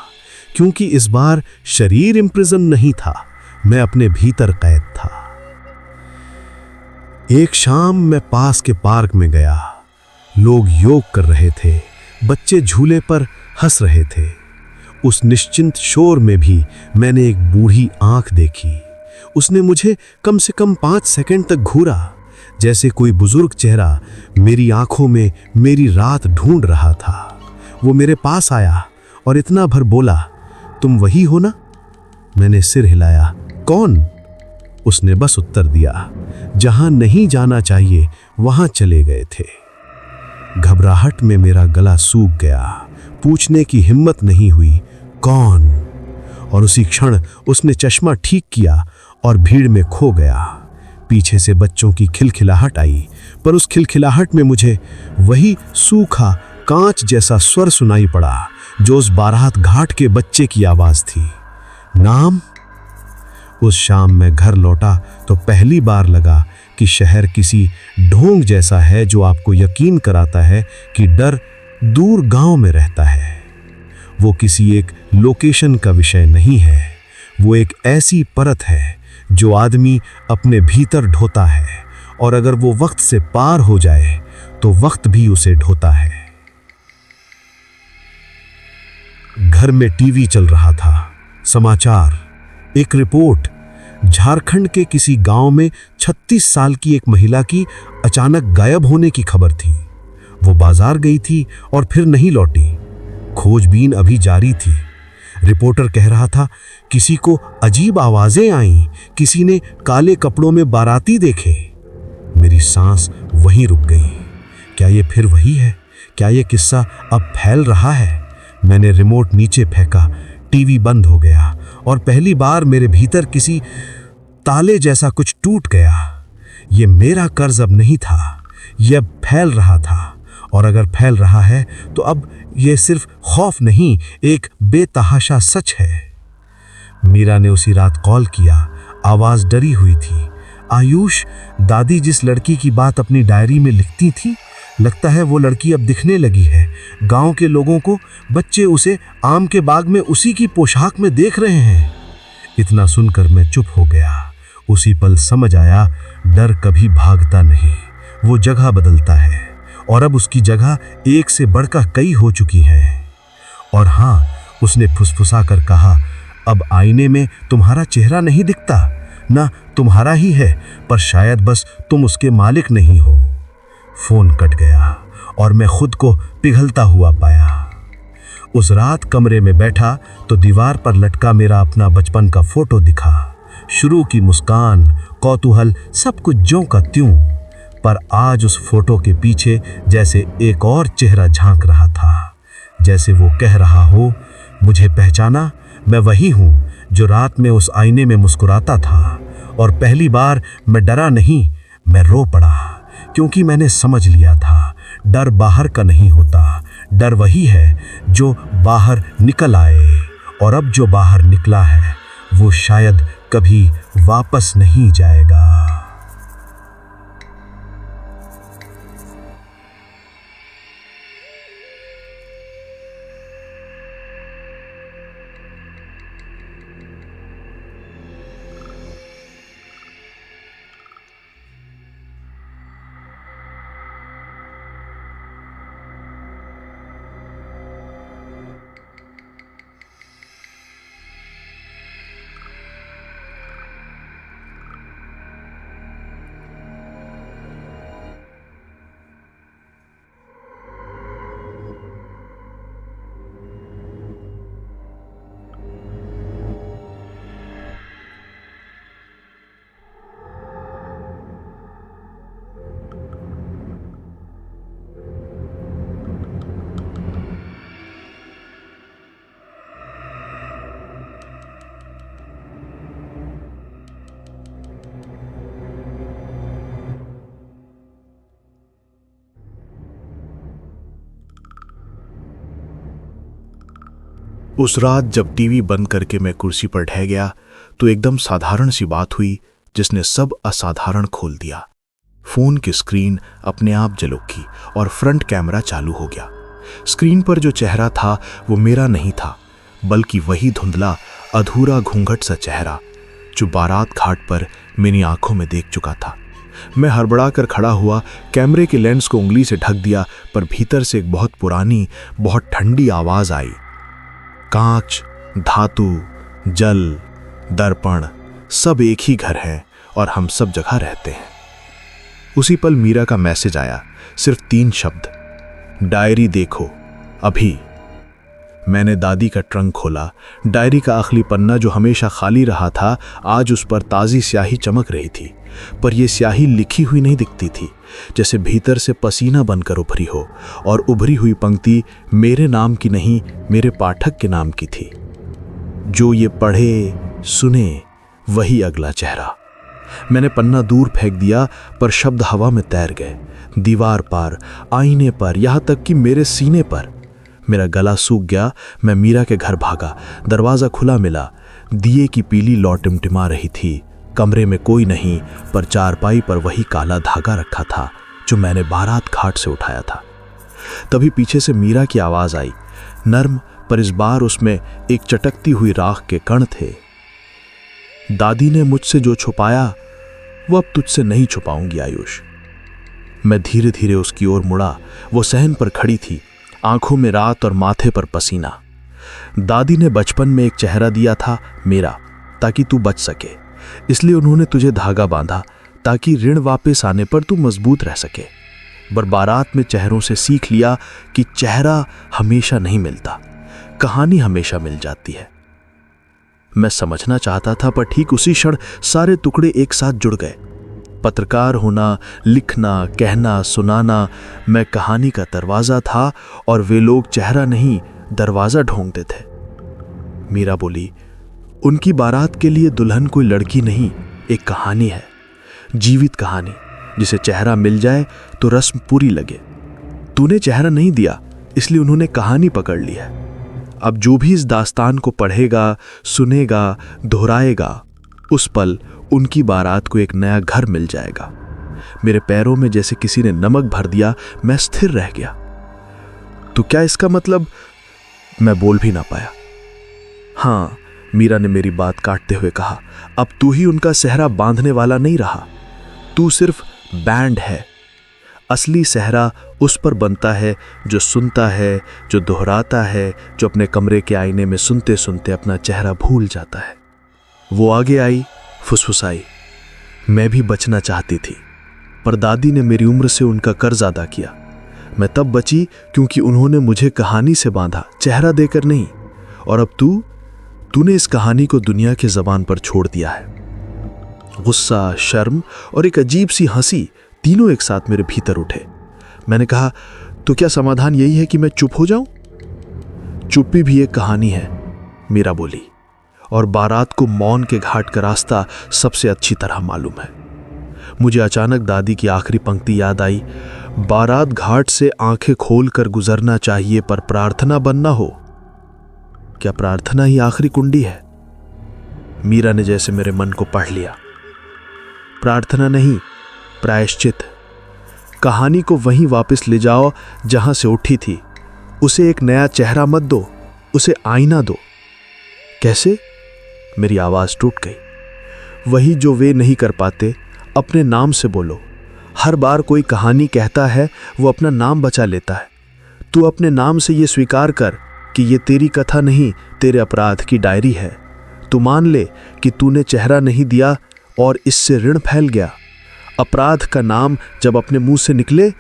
क्योंकि इस बार शरीर इम्प्रिजन नहीं था, मैं अपने भीतर कैद था। एक शाम मैं पास के पार्क में गया। लोग योग कर रहे थे, बच्चे झूले पर हंस रहे थे। उस निश्चिंत शोर में भी मैंने एक बूढ़ी आंख देखी। उसने मुझे कम से कम 5 सेकंड तक घूरा, जैसे कोई बुजुर्ग चेहरा मेरी आंखों में मेरी रात ढूंढ रहा था। वो मेरे पास आया और इतना भर बोला, तुम वही हो ना? मैंने सिर हिलाया। कौन? उसने बस उत्तर दिया, जहां नहीं जाना चाहिए वहां चले गए थे। घबराहट में मेरा गला सूख गया, पूछने की हिम्मत नहीं हुई, कौन? और उसी क्षण उसने चश्मा ठीक किया और भीड़ में खो गया। पीछे से बच्चों की खिलखिलाहट आई, पर उस खिलखिलाहट में मुझे वही सूखा कांच जैसा स्वर सुनाई पड़ा, जो उस बारात घाट के बच्चे की आवाज थी। नाम? उस शाम मैं घर लौटा तो पहली बार लगा कि शहर किसी ढोंग जैसा है, जो आपको यकीन कराता है कि डर दूर गांव में रहता है। वो किसी एक लोकेशन का विषय नहीं है, वो एक ऐसी परत है जो आदमी अपने भीतर ढोता है, और अगर वो वक्त से पार हो जाए तो वक्त भी उसे ढोता है। घर में टीवी चल रहा था, समाचार, एक रिपोर्ट। झारखंड के किसी गांव में 36 साल की एक महिला की अचानक गायब होने की खबर थी। वो बाजार गई थी और फिर नहीं लौटी। खोजबीन अभी जारी थी। रिपोर्टर कह रहा था, किसी को अजीब आवाजें आईं, किसी ने काले कपड़ों में बाराती देखे। मेरी सांस वहीं रुक गई। क्या ये फिर वही है? क्या ये किस्सा अब फैल रहा है? मैंने रिमोट नीचे फेंका, टीवी बंद हो गया और पहली बार मेरे भीतर किसी ताले जैसा कुछ टूट गया। ये मेरा कर्ज अब नहीं था, ये अब फैल रहा था, और अगर फैल रहा है तो अब ये सिर्फ खौफ नहीं, एक बेतहाशा सच है। मीरा ने उसी रात कॉल किया, आवाज डरी हुई थी। आयुष, दादी जिस लड़की की बात अपनी डायरी में लिखती थी, लगता है वो लड़की अब दिखने लगी है। गांव के लोगों को बच्चे उसे आम के बाग में उसी की पोशाक में देख रहे हैं। इतना सुनकर मैं चुप हो गया। उसी पल समझ आया, डर कभी भागता नहीं, वो जगह बदलता है, और अब उसकी जगह एक से बढ़कर कई हो चुकी हैं। और हाँ, उसने फुसफुसा कर कहा, अब आईने में तुम्हारा चेहरा नहीं दिखता, ना तुम्हारा ही है, पर शायद बस तुम उसके मालिक नहीं हो। फोन कट गया और मैं खुद को पिघलता हुआ पाया। उस रात कमरे में बैठा तो दीवार पर लटका मेरा अपना बचपन का फोटो दिखा। शुरू की मुस्कान, कौतूहल, सब कुछ ज्यों का त्यों। पर आज उस फोटो के पीछे जैसे एक और चेहरा झांक रहा था, जैसे वो कह रहा हो, मुझे पहचाना? मैं वही हूं जो रात में उस आईने में मुस्कुराता था। और पहली बार मैं डरा नहीं, मैं रो पड़ा, क्योंकि मैंने समझ लिया था, डर बाहर का नहीं होता, डर वही है जो बाहर निकल आए। और अब जो बाहर निकला है वो शायद कभी वापस नहीं जाएगा। उस रात जब टीवी बंद करके मैं कुर्सी पर ढह गया तो एकदम साधारण सी बात हुई जिसने सब असाधारण खोल दिया। फोन की स्क्रीन अपने आप जल उठी और फ्रंट कैमरा चालू हो गया। स्क्रीन पर जो चेहरा था वो मेरा नहीं था, बल्कि वही धुंधला अधूरा घूंघट सा चेहरा जो बारात घाट पर मेरी आंखों में देख चुका था। मैं हड़बड़ा कर खड़ा हुआ, कैमरे के लेंस को उंगली से ढक दिया, पर भीतर से एक बहुत पुरानी, बहुत ठंडी आवाज आई। कांच, धातु, जल, दर्पण सब एक ही घर है और हम सब जगह रहते हैं। उसी पल मीरा का मैसेज आया, सिर्फ 3 शब्द, डायरी देखो अभी। मैंने दादी का ट्रंक खोला। डायरी का आखिरी पन्ना जो हमेशा खाली रहा था, आज उस पर ताज़ी स्याही चमक रही थी, पर यह स्याही लिखी हुई नहीं दिखती थी, जैसे भीतर से पसीना बनकर उभरी हो, और उभरी हुई पंक्ति मेरे नाम की नहीं, मेरे पाठक के नाम की थी। जो ये पढ़े सुने वही अगला चेहरा। मैंने पन्ना दूर फेंक दिया, पर शब्द हवा में तैर गए, दीवार पर, आईने पर, यहां तक कि मेरे सीने पर। मेरा गला सूख गया। मैं मीरा के घर भागा। दरवाज़ा खुला मिला। दिए की पीली लौ टिमटिमा रही थी। कमरे में कोई नहीं, पर चारपाई पर वही काला धागा रखा था जो मैंने बारात घाट से उठाया था। तभी पीछे से मीरा की आवाज़ आई, नर्म, पर इस बार उसमें एक चटकती हुई राख के कण थे। दादी ने मुझसे जो छुपाया वो अब तुझसे नहीं छुपाऊंगी आयुष। मैं धीरे धीरे उसकी ओर मुड़ा। वो सहन पर खड़ी थी, आंखों में रात और माथे पर पसीना। दादी ने बचपन में एक चेहरा दिया था, मेरा, ताकि तू बच सके। इसलिए उन्होंने तुझे धागा बांधा ताकि ऋण वापस आने पर तू मजबूत रह सके। पर बारात में चेहरों से सीख लिया कि चेहरा हमेशा नहीं मिलता, कहानी हमेशा मिल जाती है। मैं समझना चाहता था, पर ठीक उसी क्षण सारे टुकड़े एक साथ जुड़ गए। पत्रकार होना, लिखना, कहना, सुनाना, मैं कहानी का दरवाजा था और वे लोग चेहरा नहीं दरवाजा ढूंढते थे। मीरा बोली, उनकी बारात के लिए दुल्हन कोई लड़की नहीं, एक कहानी है, जीवित कहानी, जिसे चेहरा मिल जाए तो रस्म पूरी लगे। तूने चेहरा नहीं दिया, इसलिए उन्होंने कहानी पकड़ ली है। अब जो भी इस दास्तान को पढ़ेगा, सुनेगा, दोहराएगा, उस पल उनकी बारात को एक नया घर मिल जाएगा। मेरे पैरों में जैसे किसी ने नमक भर दिया। मैं स्थिर रह गया। तो क्या इसका मतलब? मैं बोल भी ना पाया। हाँ, मीरा ने मेरी बात काटते हुए कहा, अब तू ही उनका सेहरा बांधने वाला नहीं रहा, तू सिर्फ बैंड है। असली सेहरा उस पर बनता है जो सुनता है, जो दोहराता है, जो अपने कमरे के आईने में सुनते सुनते अपना चेहरा भूल जाता है। वो आगे आई, फुसफुसाई, मैं भी बचना चाहती थी, पर दादी ने मेरी उम्र से उनका कर्ज अदा किया। मैं तब बची क्योंकि उन्होंने मुझे कहानी से बांधा, चेहरा देकर नहीं। और अब तूने इस कहानी को दुनिया के ज़बान पर छोड़ दिया है। गुस्सा, शर्म और एक अजीब सी हंसी तीनों एक साथ मेरे भीतर उठे। मैंने कहा, तो क्या समाधान यही है कि मैं चुप हो जाऊं? चुप्पी भी एक कहानी है, मीरा बोली, और बारात को मौन के घाट का रास्ता सबसे अच्छी तरह मालूम है। मुझे अचानक दादी की आखिरी पंक्ति याद आई, बारात घाट से आंखें खोलकर गुजरना चाहिए, पर प्रार्थना बनना हो। क्या प्रार्थना ही आखिरी कुंडी है? मीरा ने जैसे मेरे मन को पढ़ लिया। प्रार्थना नहीं, प्रायश्चित। कहानी को वहीं वापस ले जाओ जहां से उठी थी। उसे एक नया चेहरा मत दो, उसे आईना दो। कैसे? मेरी आवाज टूट गई। वही जो वे नहीं कर पाते, अपने नाम से बोलो। हर बार कोई कहानी कहता है, वो अपना नाम बचा लेता है। तू अपने नाम से ये स्वीकार कर कि ये तेरी कथा नहीं, तेरे अपराध की डायरी है। तू मान ले कि तूने चेहरा नहीं दिया और इससे ऋण फैल गया। अपराध का नाम जब अपने मुंह से निकले,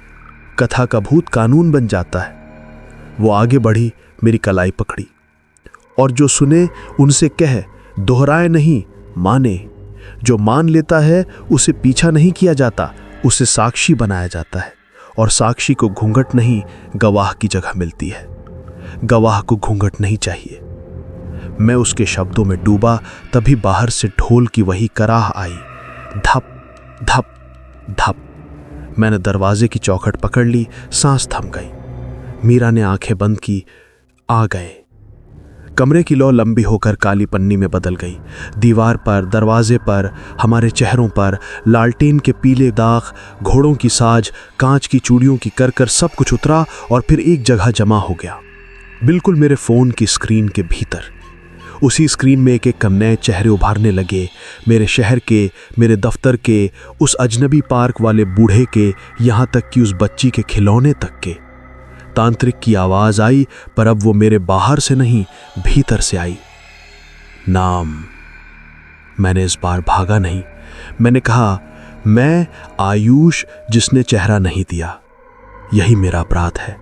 कथा का भूत कानून बन जाता है। वो आगे बढ़ी, मेरी कलाई पकड़ी, और जो सुने उनसे कह, दोहराए नहीं, माने। जो मान लेता है उसे पीछा नहीं किया जाता, उसे साक्षी बनाया जाता है। और साक्षी को घूंघट नहीं, गवाह की जगह मिलती है। गवाह को घूंघट नहीं चाहिए। मैं उसके शब्दों में डूबा, तभी बाहर से ढोल की वही कराह आई, धप धप धप। मैंने दरवाजे की चौखट पकड़ ली, सांस थम गई। मीरा ने आंखें बंद की। आ गए। कमरे की लौ लंबी होकर काली पन्नी में बदल गई। दीवार पर, दरवाजे पर, हमारे चेहरों पर लालटेन के पीले दाग, घोड़ों की साज, कांच की चूड़ियों की कर सब कुछ उतरा और फिर एक जगह जमा हो गया, बिल्कुल मेरे फ़ोन की स्क्रीन के भीतर। उसी स्क्रीन में एक एक नए चेहरे उभारने लगे, मेरे शहर के, मेरे दफ्तर के, उस अजनबी पार्क वाले बूढ़े के, यहाँ तक कि उस बच्ची के खिलौने तक के। तांत्रिक की आवाज़ आई, पर अब वो मेरे बाहर से नहीं, भीतर से आई। नाम। मैंने इस बार भागा नहीं। मैंने कहा, मैं आयुष, जिसने चेहरा नहीं दिया। यही मेरा अपराध है।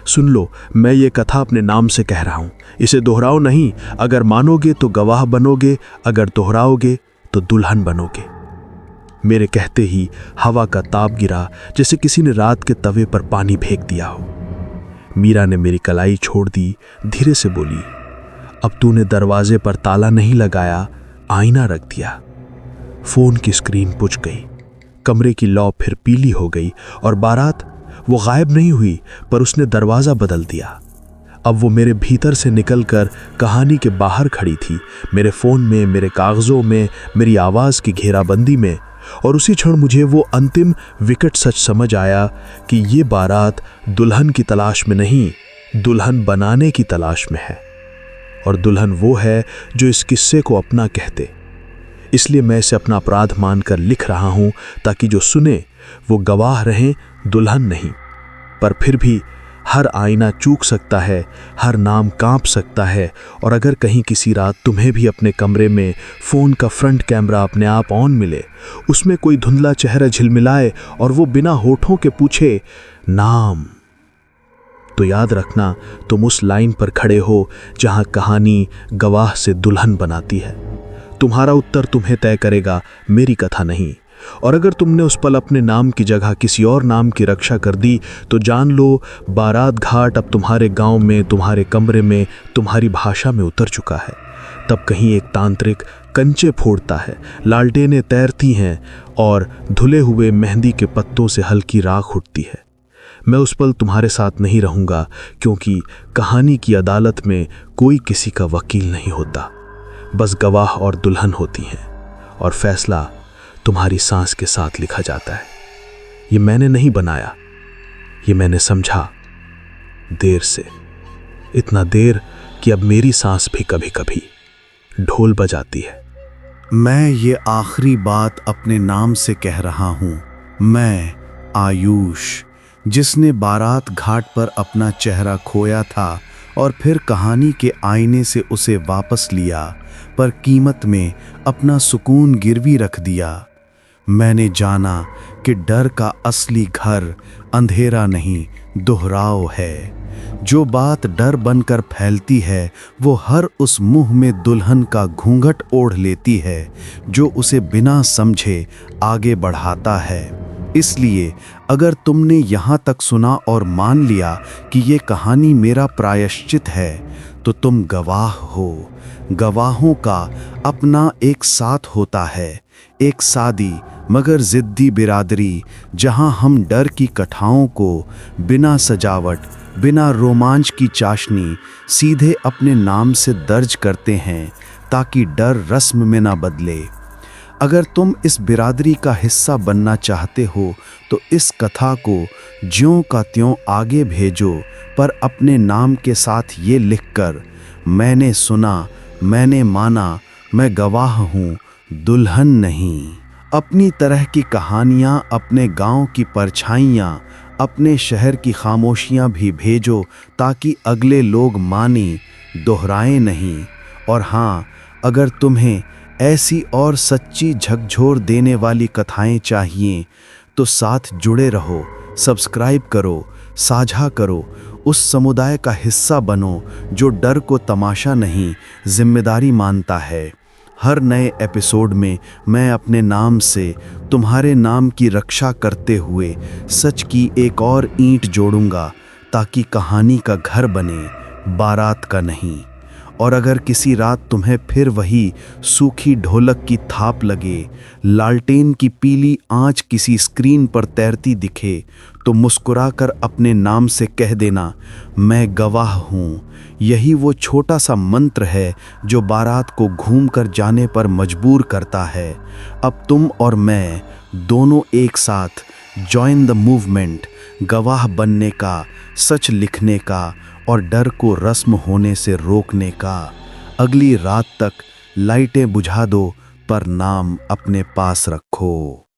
सुन लो, मैं ये कथा अपने नाम से कह रहा हूं, इसे दोहराओ नहीं। अगर मानोगे तो गवाह बनोगे, अगर दोहराओगे तो दुल्हन बनोगे। मेरे कहते ही हवा का ताप गिरा, जैसे किसी ने रात के तवे पर पानी फेंक दिया हो। मीरा ने मेरी कलाई छोड़ दी, धीरे से बोली, अब तूने दरवाजे पर ताला नहीं लगाया, आईना रख दिया। फोन की स्क्रीन बुझ गई, कमरे की लौ फिर पीली हो गई और बारात वो गायब नहीं हुई, पर उसने दरवाज़ा बदल दिया। अब वो मेरे भीतर से निकलकर कहानी के बाहर खड़ी थी, मेरे फ़ोन में, मेरे कागज़ों में, मेरी आवाज़ की घेराबंदी में। और उसी क्षण मुझे वो अंतिम विकट सच समझ आया कि ये बारात दुल्हन की तलाश में नहीं, दुल्हन बनाने की तलाश में है। और दुल्हन वो है जो इस किस्से को अपना कहते। इसलिए मैं इसे अपना अपराध मानकर लिख रहा हूँ, ताकि जो सुने वो गवाह रहें, दुल्हन नहीं। पर फिर भी हर आईना चूक सकता है, हर नाम कांप सकता है। और अगर कहीं किसी रात तुम्हें भी अपने कमरे में फ़ोन का फ्रंट कैमरा अपने आप ऑन मिले, उसमें कोई धुंधला चेहरा झिलमिलाए और वो बिना होठों के पूछे नाम, तो याद रखना तुम उस लाइन पर खड़े हो जहां कहानी गवाह से दुल्हन बनाती है। तुम्हारा उत्तर तुम्हें तय करेगा, मेरी कथा नहीं। और अगर तुमने उस पल अपने नाम की जगह किसी और नाम की रक्षा कर दी, तो जान लो बारात घाट अब तुम्हारे गांव में, तुम्हारे कमरे में, तुम्हारी भाषा में उतर चुका है। तब कहीं एक तांत्रिक कंचे फोड़ता है, लालटेनें तैरती हैं और धुले हुए मेहंदी के पत्तों से हल्की राख उठती है। मैं उस पल तुम्हारे साथ नहीं रहूँगा, क्योंकि कहानी की अदालत में कोई किसी का वकील नहीं होता, बस गवाह और दुल्हन होती हैं, और फैसला तुम्हारी सांस के साथ लिखा जाता है। ये मैंने नहीं बनाया, ये मैंने समझा देर से, इतना देर कि अब मेरी सांस भी कभी कभी ढोल बजाती है। मैं ये आखिरी बात अपने नाम से कह रहा हूँ। मैं आयुष, जिसने बारात घाट पर अपना चेहरा खोया था और फिर कहानी के आईने से उसे वापस लिया, पर कीमत में अपना सुकून गिरवी रख दिया। मैंने जाना कि डर का असली घर अंधेरा नहीं, दोहराव है। जो बात डर बनकर फैलती है, वो हर उस मुंह में दुल्हन का घूंघट ओढ़ लेती है जो उसे बिना समझे आगे बढ़ाता है। इसलिए अगर तुमने यहाँ तक सुना और मान लिया कि ये कहानी मेरा प्रायश्चित है, तो तुम गवाह हो। गवाहों का अपना एक साथ होता है, एक सादी मगर जिद्दी बिरादरी, जहां हम डर की कथाओं को बिना सजावट, बिना रोमांच की चाशनी सीधे अपने नाम से दर्ज करते हैं, ताकि डर रस्म में ना बदले। अगर तुम इस बिरादरी का हिस्सा बनना चाहते हो, तो इस कथा को ज्यों का त्यों आगे भेजो, पर अपने नाम के साथ ये लिखकर, मैंने सुना, मैंने माना, मैं गवाह हूँ, दुल्हन नहीं। अपनी तरह की कहानियाँ, अपने गांव की परछाइयाँ, अपने शहर की खामोशियाँ भी भेजो, ताकि अगले लोग माने, दोहराएं नहीं। और हाँ, अगर तुम्हें ऐसी और सच्ची झकझोर देने वाली कथाएं चाहिए, तो साथ जुड़े रहो, सब्सक्राइब करो, साझा करो, उस समुदाय का हिस्सा बनो जो डर को तमाशा नहीं, जिम्मेदारी मानता है। हर नए एपिसोड में मैं अपने नाम से तुम्हारे नाम की रक्षा करते हुए सच की एक और ईंट जोड़ूंगा, ताकि कहानी का घर बने, बारात का नहीं। और अगर किसी रात तुम्हें फिर वही सूखी ढोलक की थाप लगे, लालटेन की पीली आंच किसी स्क्रीन पर तैरती दिखे, तो मुस्कुराकर अपने नाम से कह देना, मैं गवाह हूँ। यही वो छोटा सा मंत्र है जो बारात को घूम कर जाने पर मजबूर करता है। अब तुम और मैं दोनों एक साथ जॉइन द मूवमेंट, गवाह बनने का, सच लिखने का और डर को रस्म होने से रोकने का। अगली रात तक लाइटें बुझा दो पर नाम अपने पास रखो।